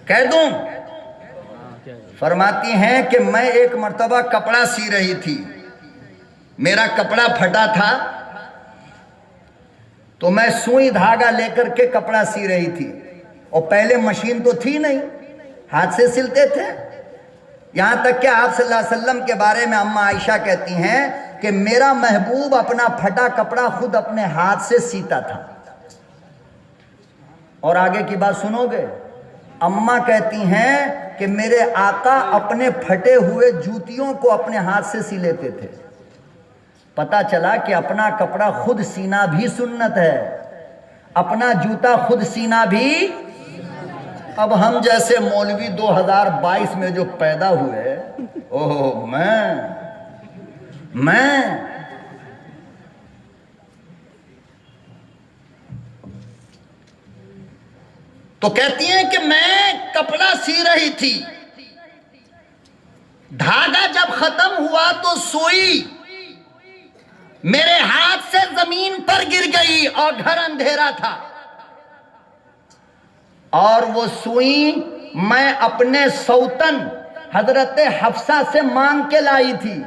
کہہ دوں؟ فرماتی ہیں کہ میں ایک مرتبہ کپڑا سی رہی تھی، میرا کپڑا پھٹا تھا تو میں سوئی دھاگا لے کر کے کپڑا سی رہی تھی، اور پہلے مشین تو تھی نہیں، ہاتھ سے سلتے تھے۔ یہاں تک کہ آپ صلی اللہ علیہ وسلم کے بارے میں اماں عائشہ کہتی ہیں کہ میرا محبوب اپنا پھٹا کپڑا خود اپنے ہاتھ سے سیتا تھا۔ اور آگے کی بات سنو گے، اماں کہتی ہیں کہ میرے آقا اپنے پھٹے ہوئے جوتیوں کو اپنے ہاتھ سے سی لیتے تھے۔ پتا چلا کہ اپنا کپڑا خود سینا بھی سنت ہے، اپنا جوتا خود سینا بھی۔ اب ہم جیسے مولوی 2022 میں جو پیدا ہوئے، اوہ میں تو کہتی ہیں کہ میں کپڑا سی رہی تھی، دھاگا جب ختم ہوا تو سوئی میرے ہاتھ سے زمین پر گر گئی اور گھر اندھیرا تھا، اور وہ سوئی میں اپنے سوتن حضرت حفصہ سے مانگ کے لائی تھی۔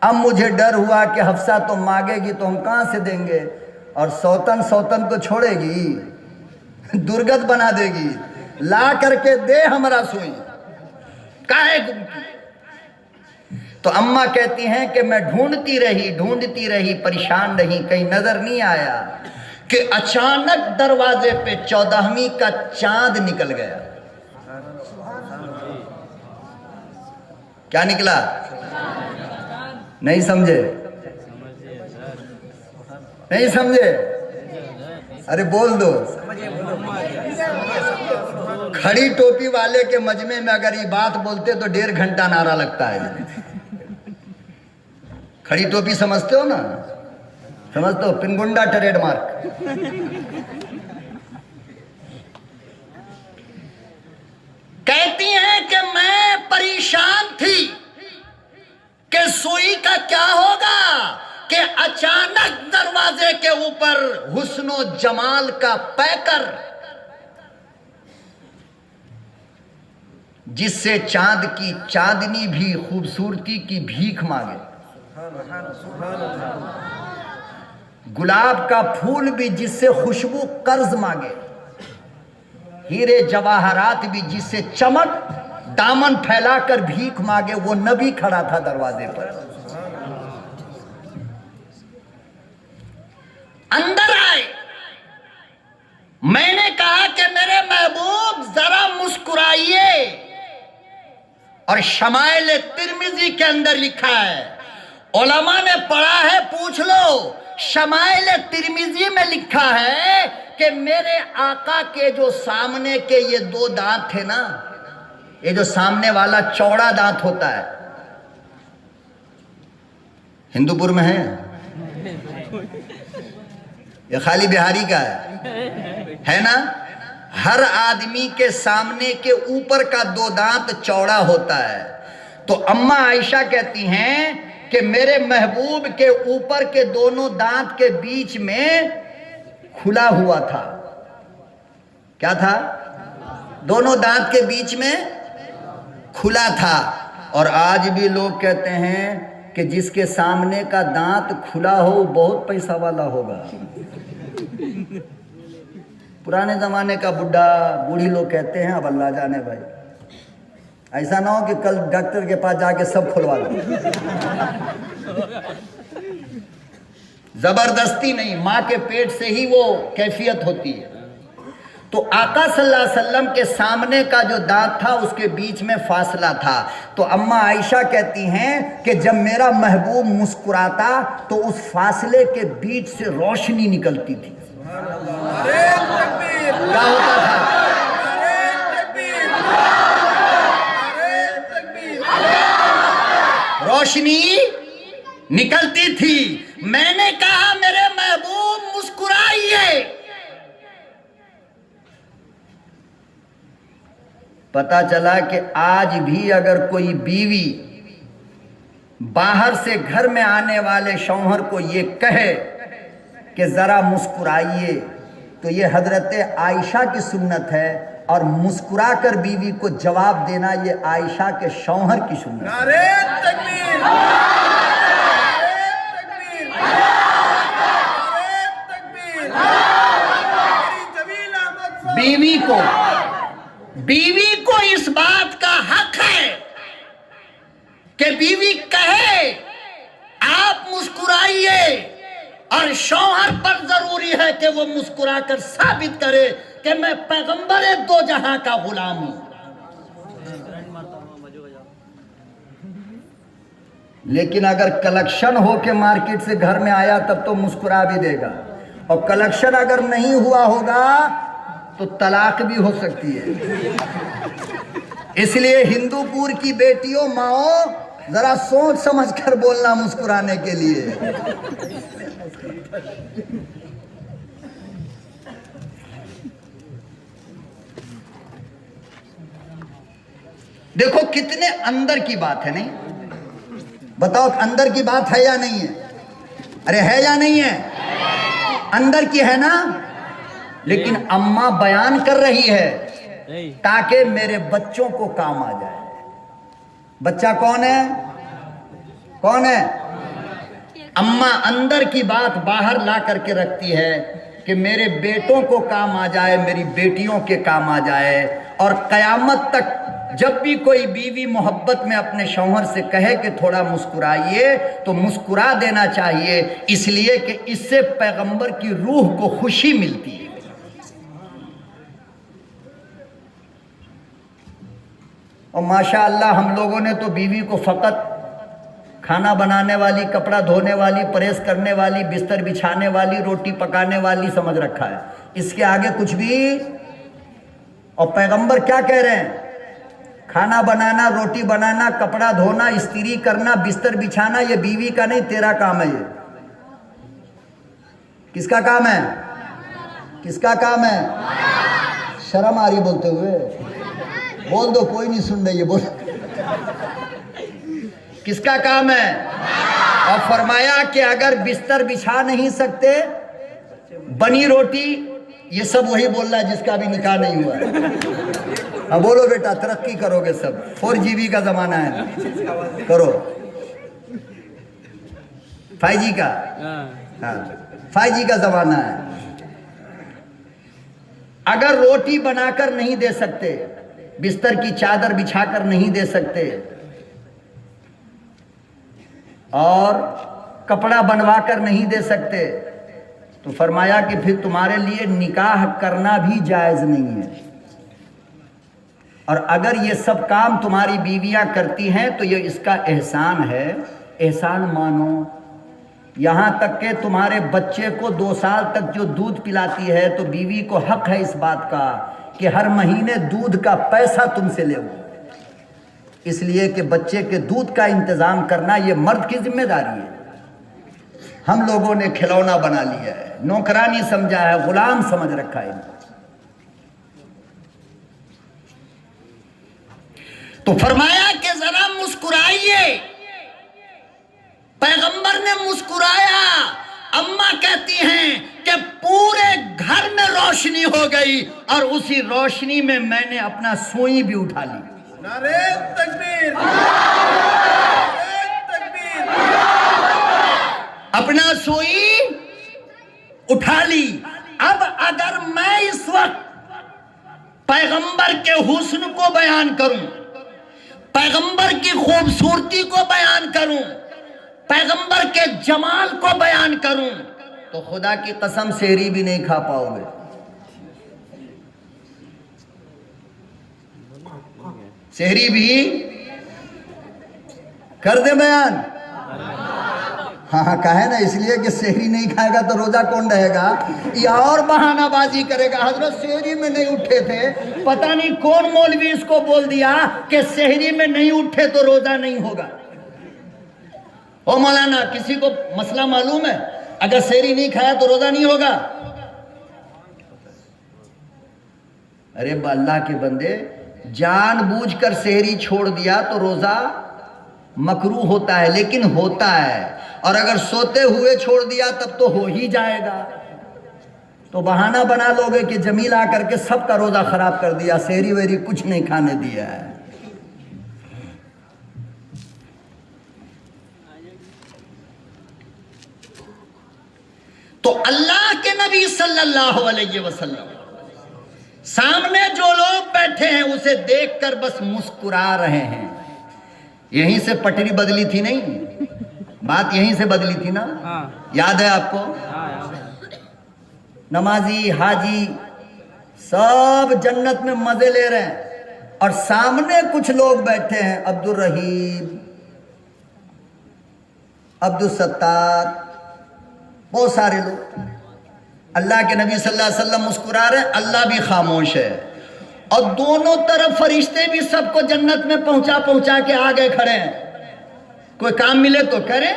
اب مجھے ڈر ہوا کہ حفصہ تو مانگے گی تو ہم کہاں سے دیں گے، اور سوتن کو چھوڑے گی، درگت بنا دے گی، لا کر کے دے ہمارا سوئی، کاہے گم کی۔ تو اماں کہتی ہیں کہ میں ڈھونڈتی رہی، پریشان رہی، کہیں نظر نہیں آیا کہ اچانک دروازے پہ 14ویں کا چاند نکل گیا۔ کیا نکلا؟ نہیں سمجھے؟ نہیں سمجھے؟ ارے بول دو۔ کھڑی ٹوپی والے کے مجمع میں اگر یہ بات بولتے تو 1.5 گھنٹہ نعرہ لگتا ہے۔ کھڑی ٹوپی سمجھتے ہو نا؟ سمجھتے ہو؟ پنگنڈا ٹریڈ مارک۔ کہتی ہیں کہ میں پریشان تھی کہ سوئی کا کیا ہوگا کہ اچانک دروازے کے اوپر حسن و جمال کا پیکر، جس سے چاند کی چاندنی بھی خوبصورتی کی بھیک مانگے، گلاب کا پھول بھی جس سے خوشبو قرض مانگے، ہیرے جواہرات بھی جس سے چمک دامن پھیلا کر بھیک مانگے، وہ نبی کھڑا تھا دروازے پر۔ اندر آئے، میں نے کہا کہ میرے محبوب ذرا مسکرائیے، اور شمائل ترمذی کے اندر لکھا ہے، علماء نے پڑھا ہے، پوچھ لو، شمائل ترمذی میں لکھا ہے کہ میرے آقا کے جو سامنے کے یہ 2 دانت تھے نا، یہ جو سامنے والا چوڑا دانت ہوتا ہے، ہندوپور میں ہے، یہ خالی بہاری کا ہے نا؟ ہر آدمی کے سامنے کے اوپر کا 2 دانت چوڑا ہوتا ہے۔ تو اماں عائشہ کہتی ہیں کہ میرے محبوب کے اوپر کے دونوں دانت کے بیچ میں کھلا ہوا تھا۔ کیا تھا؟ دونوں دانت کے بیچ میں کھلا تھا۔ اور آج بھی لوگ کہتے ہیں کہ جس کے سامنے کا دانت کھلا ہو بہت پیسہ والا ہوگا۔ پرانے زمانے کا بوڑھی لوگ کہتے ہیں، اب اللہ جانے بھائی، ایسا نہ ہو کہ کل ڈاکٹر کے پاس جا کے سب کھلوا لو۔ زبردستی نہیں، ماں کے پیٹ سے ہی وہ کیفیت ہوتی ہے۔ تو آقا صلی اللہ علیہ وسلم کے سامنے کا جو دانت تھا اس کے بیچ میں فاصلہ تھا. تو اماں عائشہ کہتی ہیں کہ جب میرا محبوب مسکراتا تو اس فاصلے کے بیچ سے روشنی نکلتی تھی. نعرے تکبیر کیا ہوتا تھا؟ نعرے تکبیر نعرے تکبیر روشنی نکلتی تھی. میں نے کہا میرے محبوب مسکرائیے. پتا چلا کہ آج بھی اگر کوئی بیوی باہر سے گھر میں آنے والے شوہر کو یہ کہے کہ ذرا مسکرائیے تو یہ حضرت عائشہ کی سنت ہے، اور مسکرا کر بیوی کو جواب دینا یہ عائشہ کے شوہر کی سنت ہے. نعرے تکبیر نعرے تکبیر نعرے تکبیر میری جمیل احمد صاحب بیوی کو اس بات کا حق ہے کہ بیوی کہے آپ مسکرائیے، اور شوہر پر ضروری ہے کہ وہ مسکرا کر ثابت کرے کہ میں پیغمبر دو جہاں کا غلام ہوں. لیکن اگر کلیکشن ہو کے مارکیٹ سے گھر میں آیا تب تو مسکرا بھی دے گا، اور کلیکشن اگر نہیں ہوا ہوگا تو طلاق بھی ہو سکتی ہے. اس لیے ہندو پور کی بیٹیوں ماؤں ذرا سوچ سمجھ کر بولنا مسکرانے کے لیے. دیکھو کتنے اندر کی بات ہے. نہیں بتاؤ اندر کی بات ہے یا نہیں ہے؟ ارے ہے یا نہیں ہے؟ اندر کی ہے نا. لیکن اماں بیان کر رہی ہے تاکہ میرے بچوں کو کام آ جائے. بچہ کون ہے؟ کون ہے؟ اماں اندر کی بات باہر لا کر کے رکھتی ہے کہ میرے بیٹوں کو کام آ جائے، میری بیٹیوں کے کام آ جائے. اور قیامت تک جب بھی کوئی بیوی محبت میں اپنے شوہر سے کہے کہ تھوڑا مسکرائیے تو مسکرا دینا چاہیے، اس لیے کہ اس سے پیغمبر کی روح کو خوشی ملتی ہے. اور ماشاءاللہ ہم لوگوں نے تو بیوی کو فقط کھانا بنانے والی، کپڑا دھونے والی، پریس کرنے والی، بستر بچھانے والی، روٹی پکانے والی سمجھ رکھا ہے. اس کے آگے کچھ بھی. اور پیغمبر کیا کہہ رہے ہیں؟ کھانا بنانا، روٹی بنانا، کپڑا دھونا، استری کرنا، بستر بچھانا یہ بیوی کا نہیں تیرا کام ہے. یہ کس کا کام ہے؟ کس کا کام ہے؟ شرم آ رہی بولتے ہوئے؟ بول دو، کوئی نہیں سن رہی ہے، بول. کس کا کام ہے؟ اور فرمایا کہ اگر بستر بچھا نہیں سکتے، بنی روٹی، یہ سب وہی بول رہا ہے جس کا بھی نکاح نہیں ہوا. اب بولو بیٹا، ترقی کرو گے سب. 4GB کا زمانہ ہے، کرو. 5G کا، ہاں 5G کا زمانہ ہے. اگر روٹی بنا کر نہیں دے سکتے، بستر کی چادر بچھا کر نہیں دے سکتے، اور کپڑا بنوا کر نہیں دے سکتے، تو فرمایا کہ پھر تمہارے لیے نکاح کرنا بھی جائز نہیں ہے. اور اگر یہ سب کام تمہاری بیویاں کرتی ہیں تو یہ اس کا احسان ہے، احسان مانو. یہاں تک کہ تمہارے بچے کو 2 سال تک جو دودھ پلاتی ہے تو بیوی کو حق ہے اس بات کا کہ ہر مہینے دودھ کا پیسہ تم سے لے وہ. اس لیے کہ بچے کے دودھ کا انتظام کرنا یہ مرد کی ذمہ داری ہے. ہم لوگوں نے کھلونا بنا لیا ہے، نوکرانی سمجھا ہے، غلام سمجھ رکھا ہے. تو فرمایا کہ ذرا مسکرائیے. پیغمبر نے مسکرایا. اماں کہتی ہیں کہ پورے گھر میں روشنی ہو گئی، اور اسی روشنی میں میں نے اپنا سوئی بھی اٹھا لی. نعرے تکبیر نعرے تکبیر اپنا سوئی اٹھا لی. اب اگر میں اس وقت پیغمبر کے حسن کو بیان کروں، پیغمبر کی خوبصورتی کو بیان کروں، پیغمبر کے جمال کو بیان کروں، تو خدا کی قسم سحری بھی نہیں کھا پاؤ گے. سحری بھی کر دے بیان. ہاں کہے نا اس لیے کہ سحری نہیں کھائے گا تو روزہ کون رہے گا. یا اور بہانہ بازی کرے گا حضرت سحری میں نہیں اٹھے تھے. پتہ نہیں کون مولوی اس کو بول دیا کہ سحری میں نہیں اٹھے تو روزہ نہیں ہوگا. او مولانا کسی کو مسئلہ معلوم ہے اگر سحری نہیں کھایا تو روزہ نہیں ہوگا؟ ارے اللہ کے بندے جان بوجھ کر سحری چھوڑ دیا تو روزہ مکروہ ہوتا ہے لیکن ہوتا ہے، اور اگر سوتے ہوئے چھوڑ دیا تب تو ہو ہی جائے گا. تو بہانہ بنا لو گے کہ جمیل آ کر کے سب کا روزہ خراب کر دیا، سحری ویری کچھ نہیں کھانے دیا ہے. تو اللہ کے نبی صلی اللہ علیہ وسلم سامنے جو لوگ بیٹھے ہیں اسے دیکھ کر بس مسکرا رہے ہیں. یہیں سے پٹری بدلی تھی نہیں، بات یہیں سے بدلی تھی نا، یاد ہے آپ کو؟ نمازی حاجی سب جنت میں مزے لے رہے ہیں اور سامنے کچھ لوگ بیٹھے ہیں، عبد الرحیم، عبد الستار، بہت سارے لوگ. اللہ کے نبی صلی اللہ علیہ وسلم مسکرا رہے ہیں، اللہ بھی خاموش ہے، اور دونوں طرف فرشتے بھی سب کو جنت میں پہنچا کے آگے کھڑے ہیں. کوئی کام ملے تو کریں.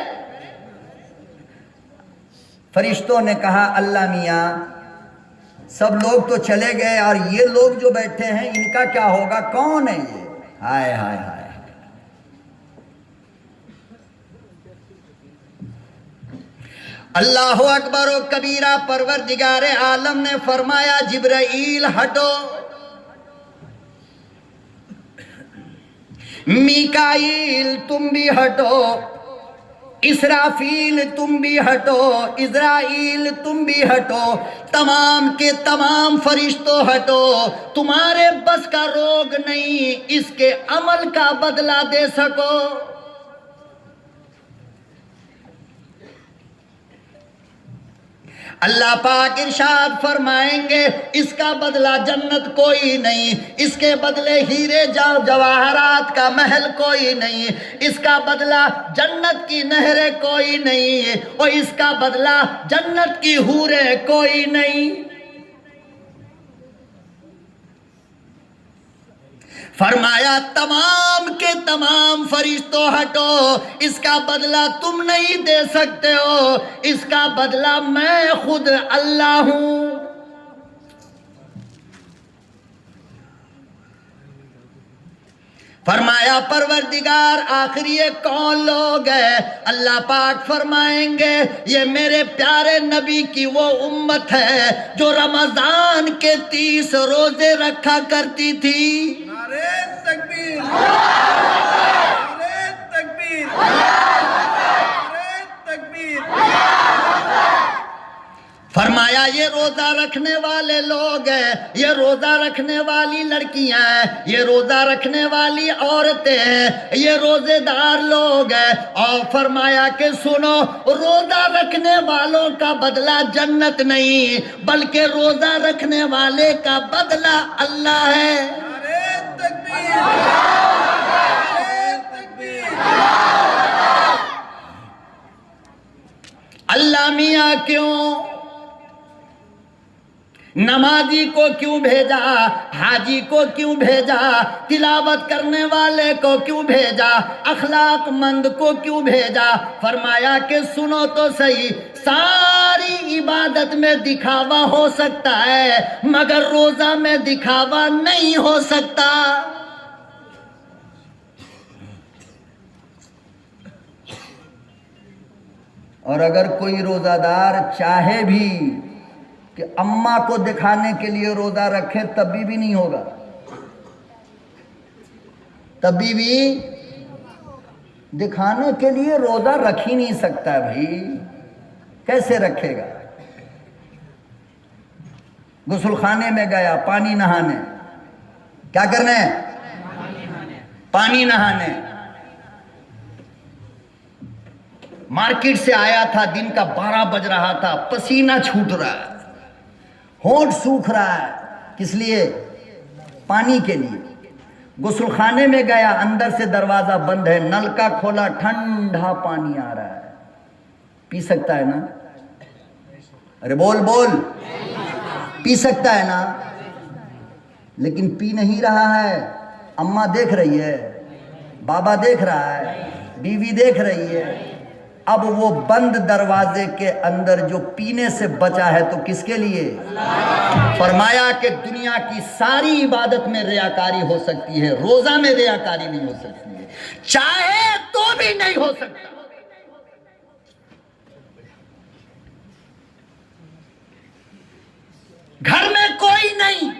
فرشتوں نے کہا اللہ میاں سب لوگ تو چلے گئے اور یہ لوگ جو بیٹھے ہیں ان کا کیا ہوگا؟ کون ہے یہ؟ ہائے ہائے ہائے. اللہ اکبر و کبیرہ. پروردگار عالم نے فرمایا جبرائیل ہٹو، میکائیل تم بھی ہٹو، اسرافیل تم بھی ہٹو، عزرائیل تم بھی ہٹو، تمام کے تمام فرشتوں ہٹو. تمہارے بس کا روگ نہیں اس کے عمل کا بدلہ دے سکو. اللہ پاک ارشاد فرمائیں گے اس کا بدلہ جنت کوئی نہیں، اس کے بدلے ہیرے جواہرات کا محل کوئی نہیں، اس کا بدلہ جنت کی نہریں کوئی نہیں، اور اس کا بدلہ جنت کی حوریں کوئی نہیں. فرمایا تمام کے تمام فرشتوں ہٹو، اس کا بدلہ تم نہیں دے سکتے ہو، اس کا بدلہ میں خود اللہ ہوں. فرمایا پروردگار آخر یہ کون لوگ ہیں؟ اللہ پاک فرمائیں گے یہ میرے پیارے نبی کی وہ امت ہے جو رمضان کے 30 روزے رکھا کرتی تھی. نعرہ تکبیر، نعرہ تکبیر، نعرہ تکبیر. فرمایا یہ روزہ رکھنے والے لوگ ہیں، یہ روزہ رکھنے والی لڑکیاں ہیں، یہ روزہ رکھنے والی عورتیں ہیں، یہ روزے دار لوگ ہیں. اور فرمایا کہ سنو روزہ رکھنے والوں کا بدلہ جنت نہیں بلکہ روزہ رکھنے والے کا بدلہ اللہ ہے. نعرہ تکبیر، نعرہ تکبیر. اللہ میاں کیوں؟ نمازی کو کیوں بھیجا؟ حاجی کو کیوں بھیجا؟ تلاوت کرنے والے کو کیوں بھیجا؟ اخلاق مند کو کیوں بھیجا؟ فرمایا کہ سنو تو صحیح، ساری عبادت میں دکھاوا ہو سکتا ہے مگر روزہ میں دکھاوا نہیں ہو سکتا. اور اگر کوئی روزہ دار چاہے بھی کہ اماں کو دکھانے کے لیے روزہ رکھے تب بھی نہیں ہوگا، تب بھی دکھانے کے لیے روزہ رکھ ہی نہیں سکتا. بھائی کیسے رکھے گا؟ غسل خانے میں گیا پانی نہانے، کیا کرنے؟ پانی نہانے. مارکیٹ سے آیا تھا، دن کا 12 بج رہا تھا، پسینہ چھوٹ رہا ہے، ہونٹ سوکھ رہا ہے، کس لیے؟ پانی کے لیے. غسل خانے میں گیا، اندر سے دروازہ بند ہے، نل کا کھولا، ٹھنڈا پانی آ رہا ہے، پی سکتا ہے نا؟ ارے بول بول، پی سکتا ہے نا؟ لیکن پی نہیں رہا ہے، اماں دیکھ رہی ہے، بابا دیکھ رہا ہے، بیوی دیکھ رہی ہے۔ اب وہ بند دروازے کے اندر جو پینے سے بچا ہے تو کس کے لیے؟ فرمایا کہ دنیا کی ساری عبادت میں ریاکاری ہو سکتی ہے، روزہ میں ریاکاری نہیں ہو سکتی ہے، چاہے تو بھی نہیں ہو سکتا۔ گھر میں کوئی نہیں،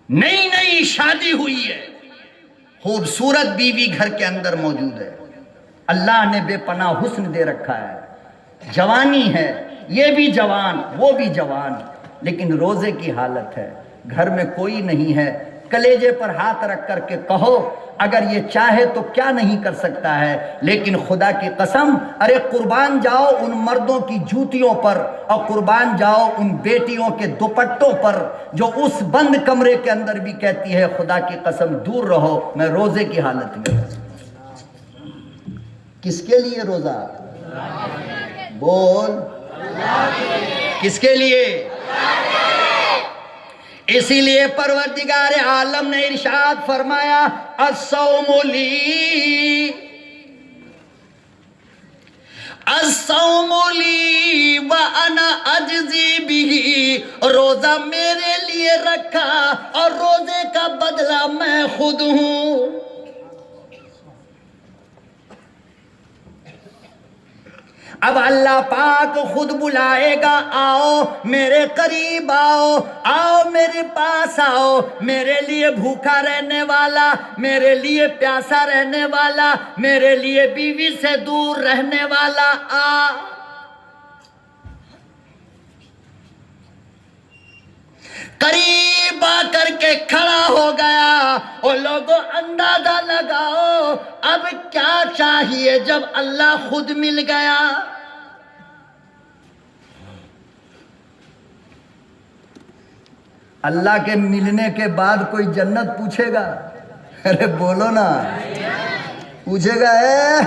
نئی نئی شادی ہوئی ہے، خوبصورت بیوی گھر کے اندر موجود ہے، اللہ نے بے پناہ حسن دے رکھا ہے، جوانی ہے، یہ بھی جوان وہ بھی جوان، لیکن روزے کی حالت ہے، گھر میں کوئی نہیں ہے۔ کلیجے پر ہاتھ رکھ کر کے کہو اگر یہ چاہے تو کیا نہیں کر سکتا ہے، لیکن خدا کی قسم، ارے قربان جاؤ ان مردوں کی جوتیوں پر، اور قربان جاؤ ان بیٹیوں کے دوپٹوں پر جو اس بند کمرے کے اندر بھی کہتی ہے خدا کی قسم دور رہو، میں روزے کی حالت میں ہوں۔ کس کے لیے روزہ؟ بول، کس کے لیے؟ اسی لیے پروردگار عالم نے ارشاد فرمایا الصوم لی، الصوم لی وانا اجزی بہ، روزہ میرے لیے رکھا اور روزے کا بدلہ میں خود ہوں۔ اب اللہ پاک خود بلائے گا، آؤ میرے قریب آؤ، آؤ میرے پاس آؤ، میرے لیے بھوکا رہنے والا، میرے لیے پیاسا رہنے والا، میرے لیے بیوی سے دور رہنے والا، آ۔ قریب آ کر کے کھڑا ہو گیا، اور لوگوں اندازہ لگاؤ اب کیا چاہیے جب اللہ خود مل گیا۔ اللہ کے ملنے کے بعد کوئی جنت پوچھے گا؟ ارے بولو نا، پوچھے گا اے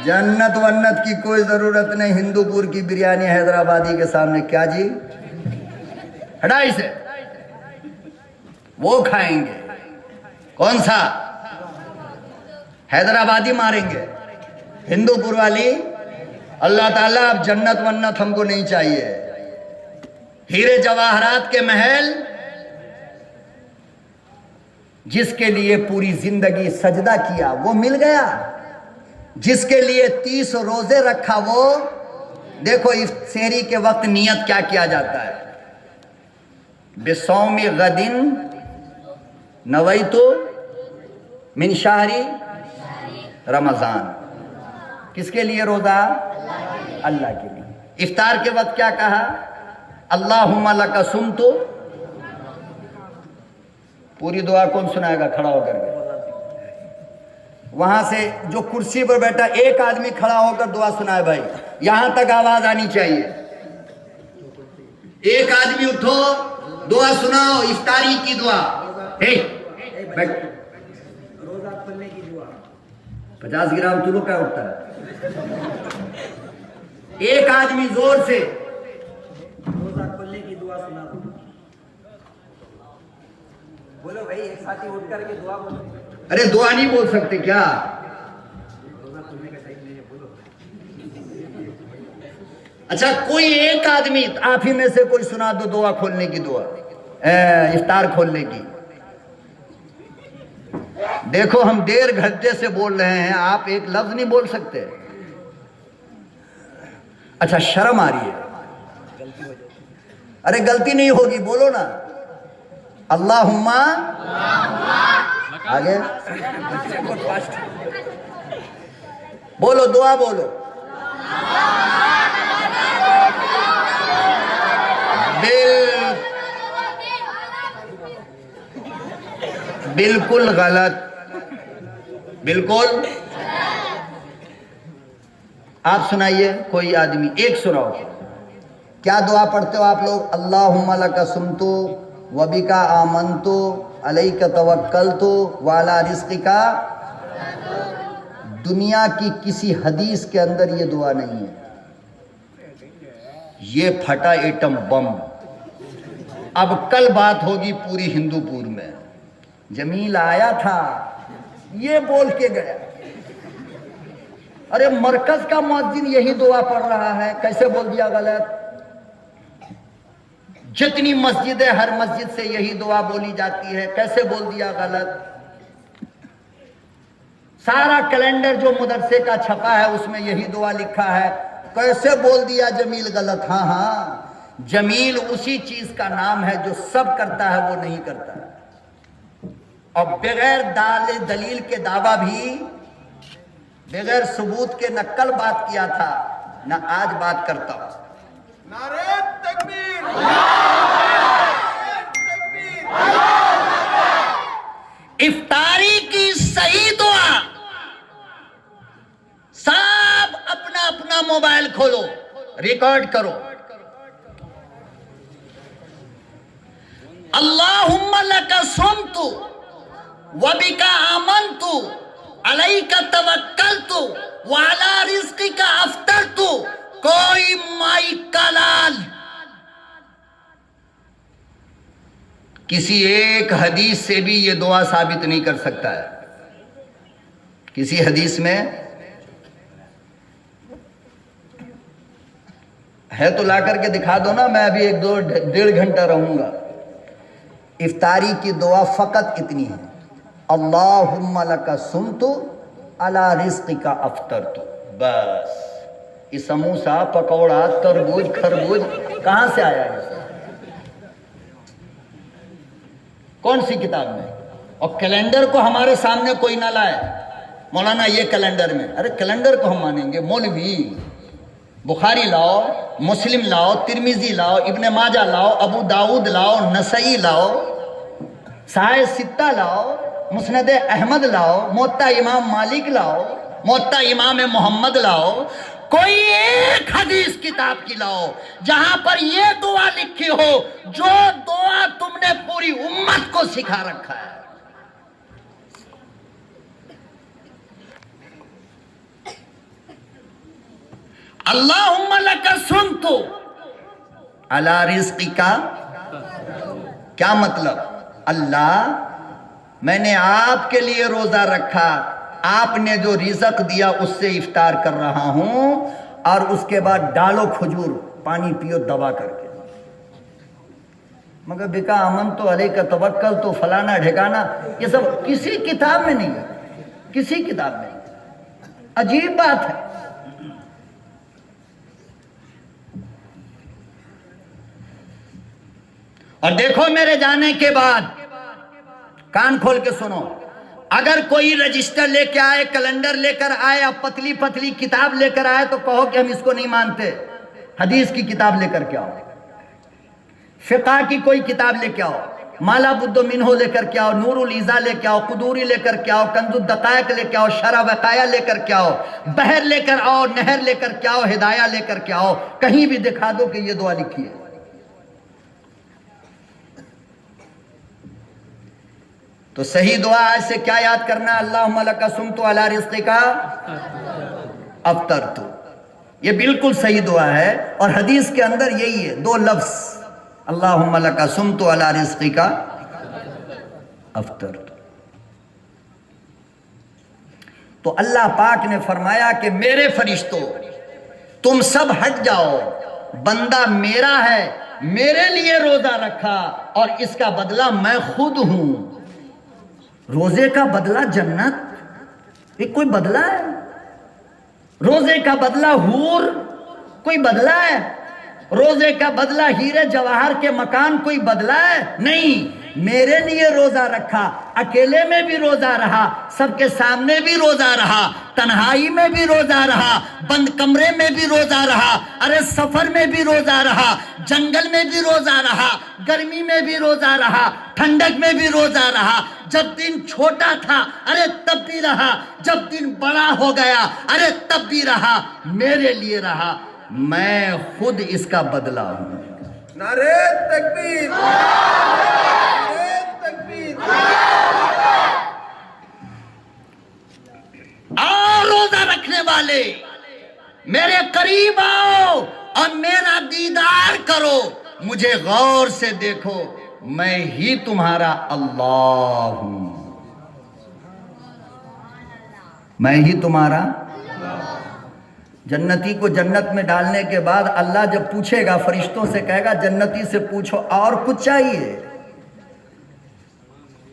جنت ونت کی کوئی ضرورت نہیں، ہندو پور کی بریانی حیدرآبادی کے سامنے کیا جی ہٹائی سے وہ کھائیں گے، کون سا حیدرآبادی ماریں گے، ہندو پور والی اللہ تعالیٰ اب جنت ونت ہم کو نہیں چاہیے، ہیرے جواہرات کے محل جس کے لیے پوری زندگی سجدہ کیا وہ مل گیا، جس کے لیے 30 روزے رکھا وہ دیکھو اس سحری کے وقت نیت کیا کیا جاتا ہے، بصوم غد نویت من شہر رمضان، کس کے لیے روزہ؟ اللہ کے لیے۔ افطار کے وقت کیا کہا؟ اللہم لک صمت، پوری دعا کون سنائے گا کھڑا ہو کر کے؟ وہاں سے جو کرسی پر بیٹھا ایک آدمی کھڑا ہو کر دعا سنائے بھائی، یہاں تک آواز آنی چاہیے، ایک آدمی اٹھو دعا سناؤ، افطاری کی دعا، روزہ کھولنے کی دعا، 50 گرام چلو کیا اٹھتا ہے، ایک آدمی زور سے روزہ کھولنے کی دعا سنا دو، بولو بھائی ایک ساتھی اٹھ کر کے دعا بولو، ارے دعا نہیں بول سکتے کیا؟ روزہ کھولنے کا ٹائم نہیں ہے، بولو۔ اچھا کوئی ایک آدمی آپ ہی میں سے کوئی سنا دو دعا کھولنے کی دعا، افطار کھولنے کی۔ دیکھو ہم 1.5 گھنٹے سے بول رہے ہیں، آپ ایک لفظ نہیں بول سکتے، اچھا شرم آ رہی ہے، ارے غلطی نہیں ہوگی بولو نا، اللہم آگے بولو، دعا بولو، بالکل غلط، بالکل۔ آپ سنائیے کوئی آدمی ایک سناؤ، کیا دعا پڑھتے ہو آپ لوگ؟ اللہم لک صمت وبک آمنت علیک توکلت وعلی رزقک، دنیا کی کسی حدیث کے اندر یہ دعا نہیں ہے۔ یہ پھٹا ایٹم بم، اب کل بات ہوگی پوری ہندو پور میں۔ جمیل آیا تھا، یہ بول کے گیا، ارے مرکز کا مؤذن یہی دعا پڑھ رہا ہے، کیسے بول دیا غلط؟ جتنی مسجد ہے ہر مسجد سے یہی دعا بولی جاتی ہے، کیسے بول دیا غلط؟ سارا کیلنڈر جو مدرسے کا چھپا ہے اس میں یہی دعا لکھا ہے، کیسے بول دیا جمیل غلط؟ ہاں ہاں، جمیل اسی چیز کا نام ہے جو سب کرتا ہے وہ نہیں کرتا ہے، اور بغیر دلیل کے دعویٰ بھی، بغیر ثبوت کے نہ کل بات کیا تھا نہ آج بات کرتا ہوں۔ نعرہ تکبیر! افطاری کی صحیح دعا، سب اپنا اپنا موبائل کھولو، ریکارڈ کرو۔ اللہم لک صمت وبک آمنت علیک توکلت وعلی رزقک افطرت، کوئی مائی کا لال کسی ایک حدیث سے بھی یہ دعا ثابت نہیں کر سکتا ہے۔ کسی حدیث میں ہے تو لا کر کے دکھا دو نا، میں ابھی 1-1.5 گھنٹہ رہوں گا۔ افطاری کی دعا فقط اتنی ہے، اللہم لک صمت علی رزقک افطرت، بس۔ یہ سموسا، پکوڑا، تربوز، خربوز کہاں سے آیا ہے؟ کون سی کتاب میں؟ اور کیلنڈر کو ہمارے سامنے کوئی نہ لائے، مولانا یہ کیلنڈر میں، ارے کیلنڈر کو ہم مانیں گے؟ مولوی بخاری لاؤ، مسلم لاؤ، ترمذی لاؤ، ابن ماجہ لاؤ، ابو داؤد لاؤ، نسائی لاؤ، صحیح ستہ لاؤ، مسند احمد لاؤ، موطا امام مالک لاؤ، موطا امام محمد لاؤ، کوئی ایک حدیث کتاب کی لاؤ جہاں پر یہ دعا لکھی ہو جو دعا تم نے پوری امت کو سکھا رکھا ہے۔ اللہم لک صمت علی رزقک، کیا مطلب؟ اللہ میں نے آپ کے لیے روزہ رکھا، آپ نے جو رزق دیا اس سے افطار کر رہا ہوں، اور اس کے بعد ڈالو کھجور، پانی پیو دبا کر کے۔ مگر بکا امن تو علیہ کا توکل تو فلانا ڈھکانا، یہ سب کسی کتاب میں نہیں ہے، کسی کتاب میں نہیں۔ عجیب بات ہے۔ اور دیکھو میرے جانے کے بعد کان کھول کے سنو، اگر کوئی رجسٹر لے کے آئے، کیلنڈر لے کر آئے، اب پتلی پتلی کتاب لے کر آئے تو کہو کہ ہم اس کو نہیں مانتے۔ حدیث کی کتاب لے کر کے آؤ، فقہ کی کوئی کتاب لے کے آؤ، مالا بدھ منہ لے کر کے آؤ، نور الایزا لے کے آؤ، قدوری لے کر کے آؤ، کنز الدقائق لے کے آؤ، شرح وقایہ لے کر کے آؤ، بحر لے کر آؤ، نہر لے کر کے آؤ، ہدایہ لے کر کے آؤ، کہیں بھی دکھا دو کہ یہ دعا لکھی ہے۔ تو صحیح دعا آج سے کیا یاد کرنا؟ اللہم لک صمت علی رزقک افطرت، یہ بالکل صحیح دعا ہے، اور حدیث کے اندر یہی ہے، 2 لفظ، اللہم لک صمت علی رزقک افطرت۔ تو اللہ پاک نے فرمایا کہ میرے فرشتوں تم سب ہٹ جاؤ، بندہ میرا ہے، میرے لیے روزہ رکھا، اور اس کا بدلہ میں خود ہوں۔ روزے کا بدلہ جنت، یہ کوئی بدلہ ہے؟ روزے کا بدلہ حور کوئی بدلہ ہے؟ روزے کا بدلہ ہیرے جواہر کے مکان کوئی بدلہ ہے؟ نہیں، میرے لیے روزہ رکھا، اکیلے میں بھی روزہ رہا، سب کے سامنے بھی روزہ رہا، تنہائی میں بھی روزہ رہا، بند کمرے میں بھی روزہ رہا، ارے سفر میں بھی روزہ رہا، جنگل میں بھی روزہ رہا، گرمی میں بھی روزہ رہا، ٹھنڈک میں بھی روزہ رہا، جب دن چھوٹا تھا ارے تب بھی رہا، جب دن بڑا ہو گیا ارے تب بھی رہا، میرے لیے رہا، میں خود اس کا بدلہ ہوں۔ نعرہ تکبیر! نعرہ تکبیر! اور روزہ رکھنے والے میرے قریب آؤ اور میرا دیدار کرو، مجھے غور سے دیکھو، میں ہی تمہارا اللہ ہوں، میں ہی تمہارا۔ جنتی کو جنت میں ڈالنے کے بعد اللہ جب پوچھے گا، فرشتوں سے کہے گا جنتی سے پوچھو اور کچھ چاہیے،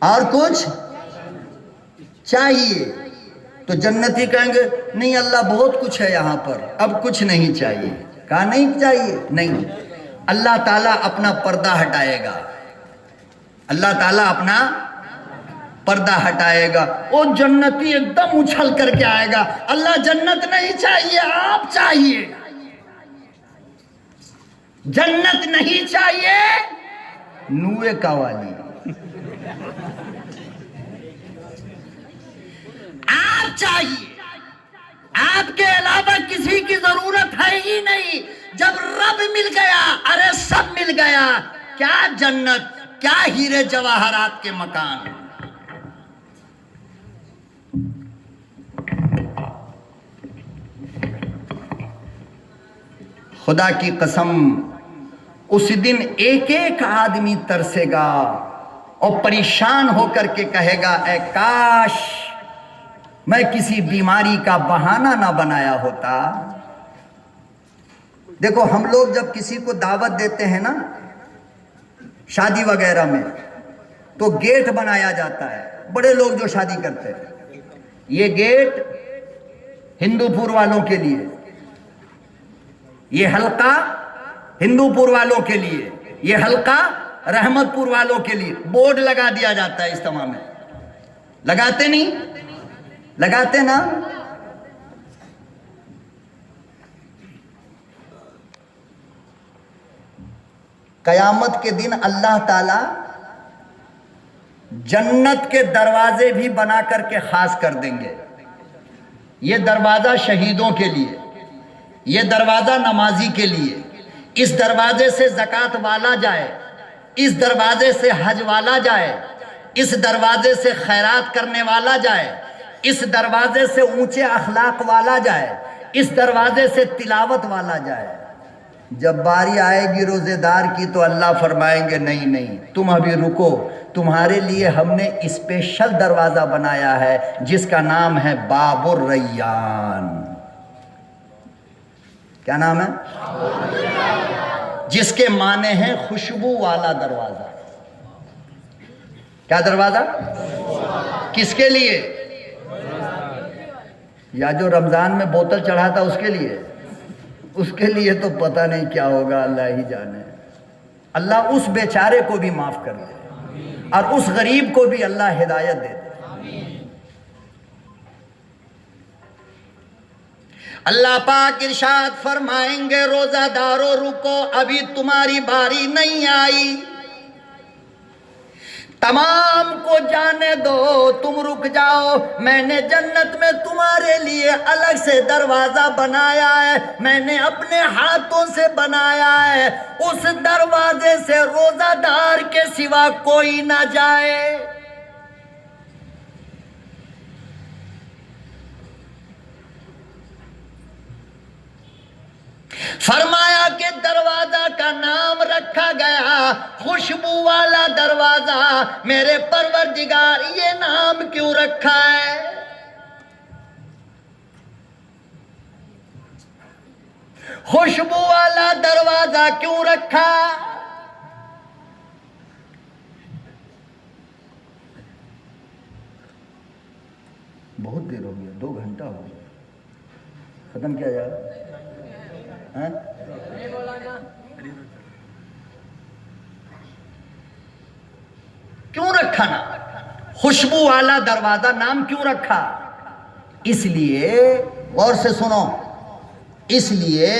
اور کچھ چاہیے، تو جنتی کہیں گے نہیں اللہ بہت کچھ ہے یہاں پر، اب کچھ نہیں چاہیے۔ کہا نہیں چاہیے؟ نہیں، اللہ تعالیٰ اپنا پردہ ہٹائے گا، اللہ تعالیٰ اپنا پردہ ہٹائے گا، وہ جنتی ایک دم اچھل کر کے آئے گا، اللہ جنت نہیں چاہیے، آپ چاہیے، جنت نہیں چاہیے، نوے کا والی، آپ چاہیے، آپ کے علاوہ کسی کی ضرورت ہے ہی نہیں۔ جب رب مل گیا، ارے سب مل گیا، کیا جنت، کیا ہیرے جواہرات کے مکان۔ خدا کی قسم اس دن ایک ایک آدمی ترسے گا اور پریشان ہو کر کے کہے گا اے کاش میں کسی بیماری کا بہانہ نہ بنایا ہوتا۔ دیکھو ہم لوگ جب کسی کو دعوت دیتے ہیں نا شادی وغیرہ میں، تو گیٹ بنایا جاتا ہے، بڑے لوگ جو شادی کرتے ہیں، یہ گیٹ ہندو پور والوں کے لیے، یہ حلقہ ہندو پور والوں کے لیے، یہ حلقہ رحمت پور والوں کے لیے، بورڈ لگا دیا جاتا ہے اجتماع میں۔ لگاتے نہیں؟ لگاتے نا؟ قیامت کے دن اللہ تعالی جنت کے دروازے بھی بنا کر کے خاص کر دیں گے۔ یہ دروازہ شہیدوں کے لیے، یہ دروازہ نمازی کے لیے، اس دروازے سے زکوٰۃ والا جائے، اس دروازے سے حج والا جائے، اس دروازے سے خیرات کرنے والا جائے، اس دروازے سے اونچے اخلاق والا جائے، اس دروازے سے تلاوت والا جائے۔ جب باری آئے گی روزے دار کی تو اللہ فرمائیں گے نہیں نہیں تم ابھی رکو، تمہارے لیے ہم نے اسپیشل دروازہ بنایا ہے جس کا نام ہے باب الریان۔ کیا نام ہے؟ جس کے معنی ہیں خوشبو والا دروازہ۔ کیا دروازہ؟ کس کے لیے؟ یا جو رمضان میں بوتل چڑھا تھا اس کے لیے؟ اس کے لیے تو پتہ نہیں کیا ہوگا، اللہ ہی جانے۔ اللہ اس بیچارے کو بھی معاف کر دے اور اس غریب کو بھی اللہ ہدایت دے دے۔ اللہ پاک ارشاد فرمائیں گے روزہ دارو رکو، ابھی تمہاری باری نہیں آئی، تمام کو جانے دو، تم رک جاؤ، میں نے جنت میں تمہارے لیے الگ سے دروازہ بنایا ہے، میں نے اپنے ہاتھوں سے بنایا ہے، اس دروازے سے روزہ دار کے سوا کوئی نہ جائے۔ فرمایا کہ دروازہ کا نام رکھا گیا خوشبو والا دروازہ۔ میرے پروردگار یہ نام کیوں رکھا ہے؟ خوشبو والا دروازہ کیوں رکھا؟ بہت دیر ہو گیا، 2 گھنٹہ ہو گیا، ختم کیا جائے؟ کیوں رکھا نا خوشبو والا دروازہ؟ نام کیوں رکھا؟ اس لیے، غور سے سنو، اس لیے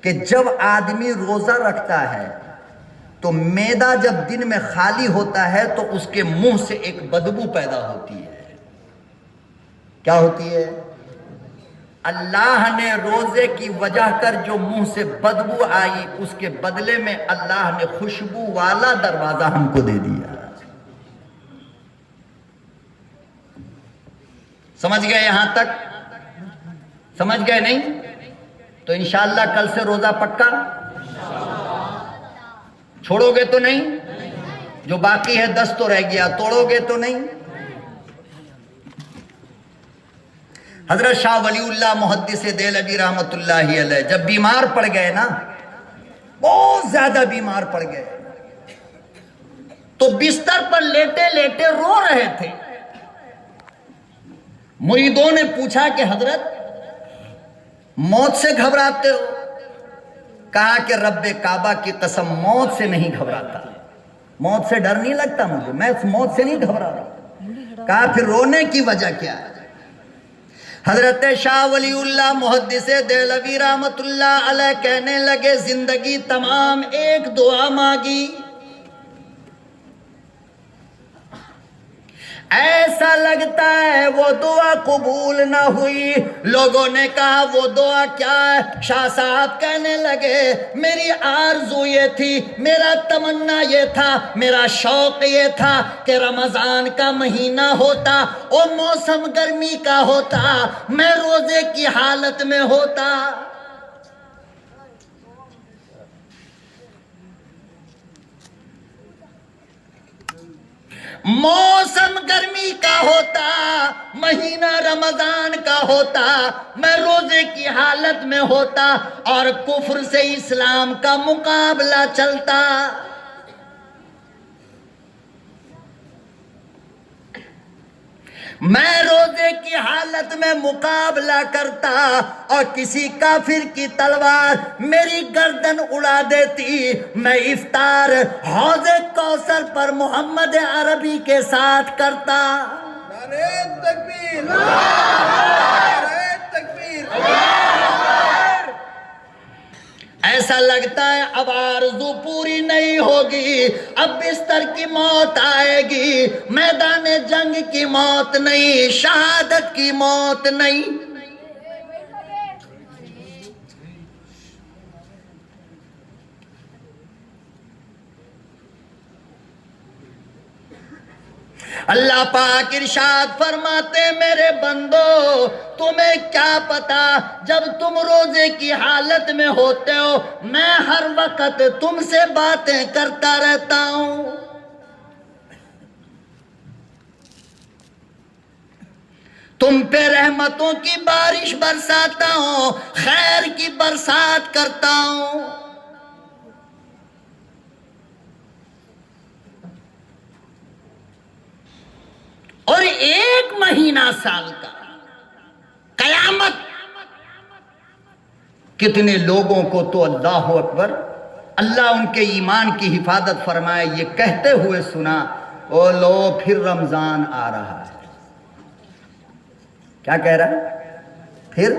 کہ جب آدمی روزہ رکھتا ہے تو معدہ جب دن میں خالی ہوتا ہے تو اس کے منہ سے ایک بدبو پیدا ہوتی ہے۔ کیا ہوتی ہے؟ اللہ نے روزے کی وجہ کر جو منہ سے بدبو آئی اس کے بدلے میں اللہ نے خوشبو والا دروازہ ہم کو دے دیا۔ سمجھ گئے یہاں تک؟ سمجھ گئے نہیں؟ تو انشاءاللہ کل سے روزہ پکا؟ چھوڑو گے تو نہیں؟ جو باقی ہے 10 تو رہ گیا، توڑو گے تو نہیں؟ حضرت شاہ ولی اللہ محدث دہلوی رحمت اللہ علیہ جب بیمار پڑ گئے نا، بہت زیادہ بیمار پڑ گئے، تو بستر پر لیٹے لیٹے رو رہے تھے۔ مریدوں نے پوچھا کہ حضرت موت سے گھبراتے ہو؟ کہا کہ رب کعبہ کی قسم موت سے نہیں گھبراتا، موت سے ڈر نہیں لگتا مجھے، میں اس موت سے نہیں گھبرا رہا۔ کہا پھر رونے کی وجہ کیا ہے؟ حضرت شاہ ولی اللہ محدث دہلوی رحمت اللہ علیہ کہنے لگے زندگی تمام ایک دعا مانگی، ایسا لگتا ہے وہ دعا قبول نہ ہوئی۔ لوگوں نے کہا وہ دعا کیا ہے؟ شاہ صاحب کہنے لگے میری آرزو یہ تھی، میرا تمنا یہ تھا، میرا شوق یہ تھا کہ رمضان کا مہینہ ہوتا اور موسم گرمی کا ہوتا، میں روزے کی حالت میں ہوتا۔ موسم گرمی کا ہوتا، مہینہ رمضان کا ہوتا، میں روزے کی حالت میں ہوتا اور کفر سے اسلام کا مقابلہ چلتا۔ میں روزے کی حالت میں مقابلہ کرتا اور کسی کافر کی تلوار میری گردن اڑا دیتی، میں افطار حوض کوثر پر محمد عربی کے ساتھ کرتا۔ نعرہ تکبیر، نعرہ تکبیر۔ ایسا لگتا ہے اب آرزو پوری نہیں ہوگی، اب بستر کی موت آئے گی، میدان جنگ کی موت نہیں، شہادت کی موت نہیں۔ اللہ پاک ارشاد فرماتے میرے بندو تمہیں کیا پتا جب تم روزے کی حالت میں ہوتے ہو میں ہر وقت تم سے باتیں کرتا رہتا ہوں۔ تم پہ رحمتوں کی بارش برساتا ہوں، خیر کی برسات کرتا ہوں۔ اور ایک مہینہ سال کا قیامت کتنے لوگوں کو تو اللہ اکبر اللہ ان کے ایمان کی حفاظت فرمائے یہ کہتے ہوئے سنا او لو پھر رمضان آ رہا ہے۔ کیا کہہ رہا ہے؟ پھر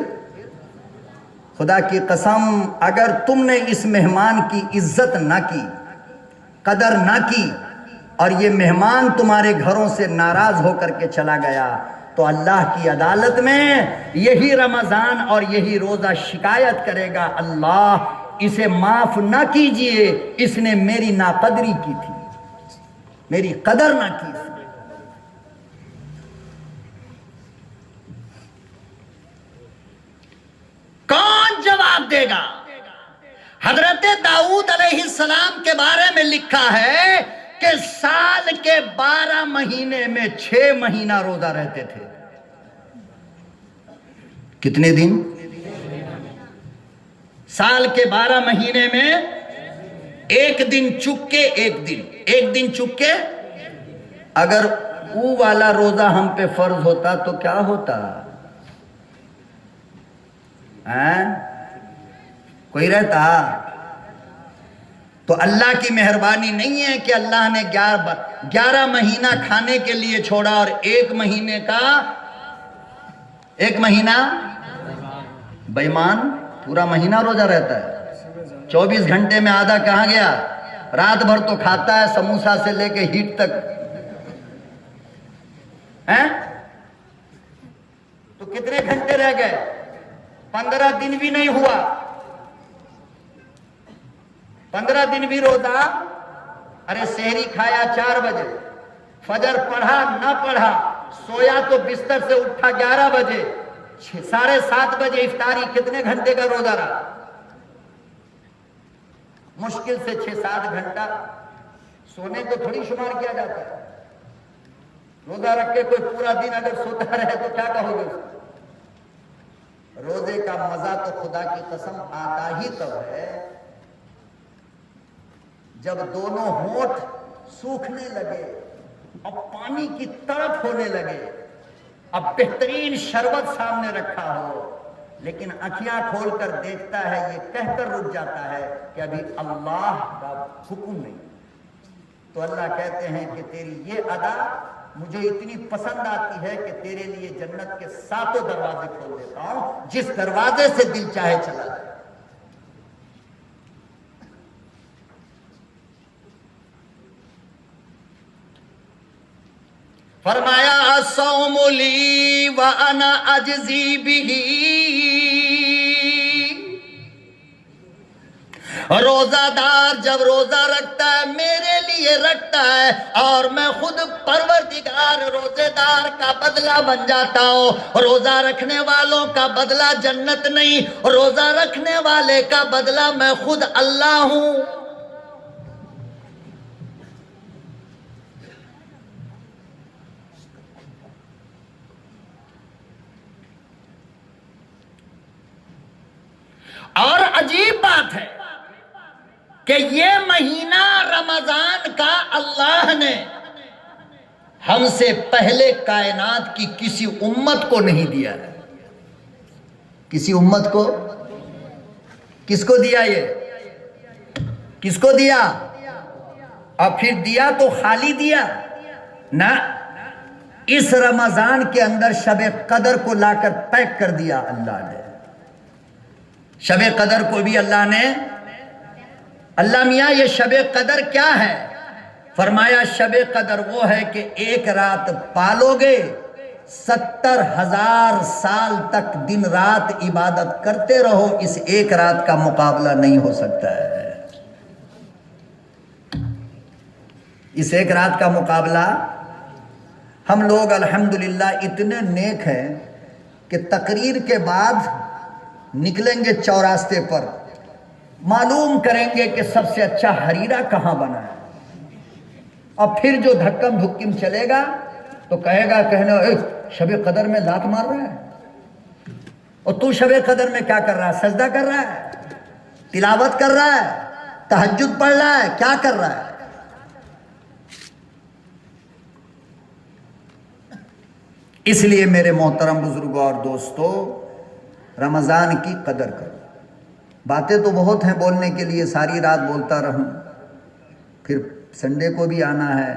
خدا کی قسم اگر تم نے اس مہمان کی عزت نہ کی، قدر نہ کی اور یہ مہمان تمہارے گھروں سے ناراض ہو کر کے چلا گیا تو اللہ کی عدالت میں یہی رمضان اور یہی روزہ شکایت کرے گا، اللہ اسے معاف نہ کیجئے، اس نے میری ناقدری کی تھی، میری قدر نہ کی تھی۔ کون جواب دے گا؟ حضرت داؤد علیہ السلام کے بارے میں لکھا ہے کہ سال کے 12 مہینے میں 6 مہینہ روزہ رہتے تھے۔ کتنے دن؟ سال کے 12 مہینے میں ایک دن چک کے ایک دن چک کے اگر وہ والا روزہ ہم پہ فرض ہوتا تو کیا ہوتا؟ کوئی رہتا؟ تو اللہ کی مہربانی نہیں ہے کہ اللہ نے 11 مہینہ کھانے کے لیے چھوڑا اور ایک مہینہ بے ایمان پورا مہینہ روزہ رہتا ہے۔ 24 گھنٹے میں آدھا کہاں گیا؟ رات بھر تو کھاتا ہے سموسا سے لے کے ہیٹ تک، تو کتنے گھنٹے رہ گئے؟ 15 دن بھی نہیں ہوا، 15 دن بھی روزہ۔ ارے سحری کھایا 4 بجے، فجر پڑھا نہ پڑھا، سویا تو بستر سے اٹھا 11 بجے، 7:30 بجے افطاری، کتنے گھنٹے کا روزہ رہا؟ مشکل سے 6-7 گھنٹہ۔ سونے کو تھوڑی شمار کیا جاتا ہے۔ روزہ رکھ کے کوئی پورا دن اگر سوتا رہے تو کیا کہو گے؟ روزے کا مزہ تو خدا کی قسم آتا ہی تب ہے جب دونوں ہونٹ سوکھنے لگے اور پانی کی تڑپ ہونے لگے، اب بہترین شربت سامنے رکھا ہو، لیکن آنکھیاں کھول کر دیکھتا ہے، یہ کہہ کر رک جاتا ہے کہ ابھی اللہ کا حکم نہیں۔ تو اللہ کہتے ہیں کہ تیری یہ ادا مجھے اتنی پسند آتی ہے کہ تیرے لیے جنت کے 7 دروازے کھول دیتا ہوں، جس دروازے سے دل چاہے چلا جائے۔ فرمایا الصوم لی وانا اجزی بہ، روزہ دار جب روزہ رکھتا ہے میرے لیے رکھتا ہے، اور میں خود پروردگار روزے دار کا بدلہ بن جاتا ہوں۔ روزہ رکھنے والوں کا بدلہ جنت نہیں، روزہ رکھنے والے کا بدلہ میں خود اللہ ہوں۔ اور عجیب بات ہے کہ یہ مہینہ رمضان کا اللہ نے ہم سے پہلے کائنات کی کسی امت کو نہیں دیا ہے۔ کسی امت کو؟ کس کو دیا؟ یہ کس کو دیا؟ اور پھر دیا تو خالی دیا نہ، اس رمضان کے اندر شب قدر کو لا کر پیک کر دیا اللہ نے۔ شب قدر کو بھی اللہ نے، اللہ میاں یہ شب قدر کیا ہے؟ فرمایا شب قدر وہ ہے کہ ایک رات پالو گے، 70,000 سال تک دن رات عبادت کرتے رہو، اس ایک رات کا مقابلہ نہیں ہو سکتا ہے۔ اس ایک رات کا مقابلہ، ہم لوگ الحمدللہ اتنے نیک ہیں کہ تقریر کے بعد نکلیں گے چوراستے پر، معلوم کریں گے کہ سب سے اچھا حریرہ کہاں بنا ہے، اور پھر جو دھکم دھکم چلے گا تو کہے گا شب قدر میں لات مار رہا ہے، اور تو شب قدر میں کیا کر رہا ہے؟ سجدہ کر رہا ہے، تلاوت کر رہا ہے، تہجد پڑھ رہا ہے، کیا کر رہا ہے؟ اس لیے میرے محترم بزرگوں اور دوستو، رمضان کی قدر کرو۔ باتیں تو بہت ہیں بولنے کے لیے، ساری رات بولتا رہوں، پھر سنڈے کو بھی آنا ہے،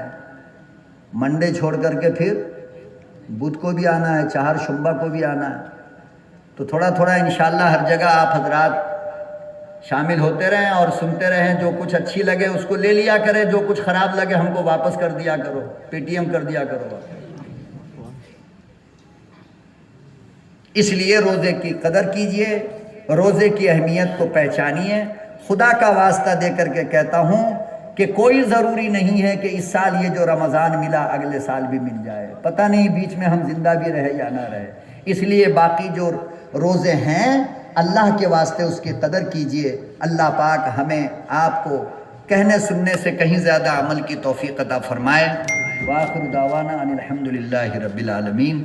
منڈے چھوڑ کر کے پھر بدھ کو بھی آنا ہے، چہار شنبہ کو بھی آنا ہے، تو تھوڑا تھوڑا انشاءاللہ ہر جگہ آپ حضرات شامل ہوتے رہیں اور سنتے رہیں، جو کچھ اچھی لگے اس کو لے لیا کرے، جو کچھ خراب لگے ہم کو واپس کر دیا کرو، پے ٹی ایم کر دیا کرو۔ اس لیے روزے کی قدر کیجئے، روزے کی اہمیت کو پہچانیے۔ خدا کا واسطہ دے کر کے کہتا ہوں کہ کوئی ضروری نہیں ہے کہ اس سال یہ جو رمضان ملا اگلے سال بھی مل جائے، پتہ نہیں بیچ میں ہم زندہ بھی رہے یا نہ رہے۔ اس لیے باقی جو روزے ہیں اللہ کے واسطے اس کی قدر کیجئے۔ اللہ پاک ہمیں آپ کو کہنے سننے سے کہیں زیادہ عمل کی توفیق عطا فرمائے۔ وآخر دعوانا ان الحمدللہ رب العالمین۔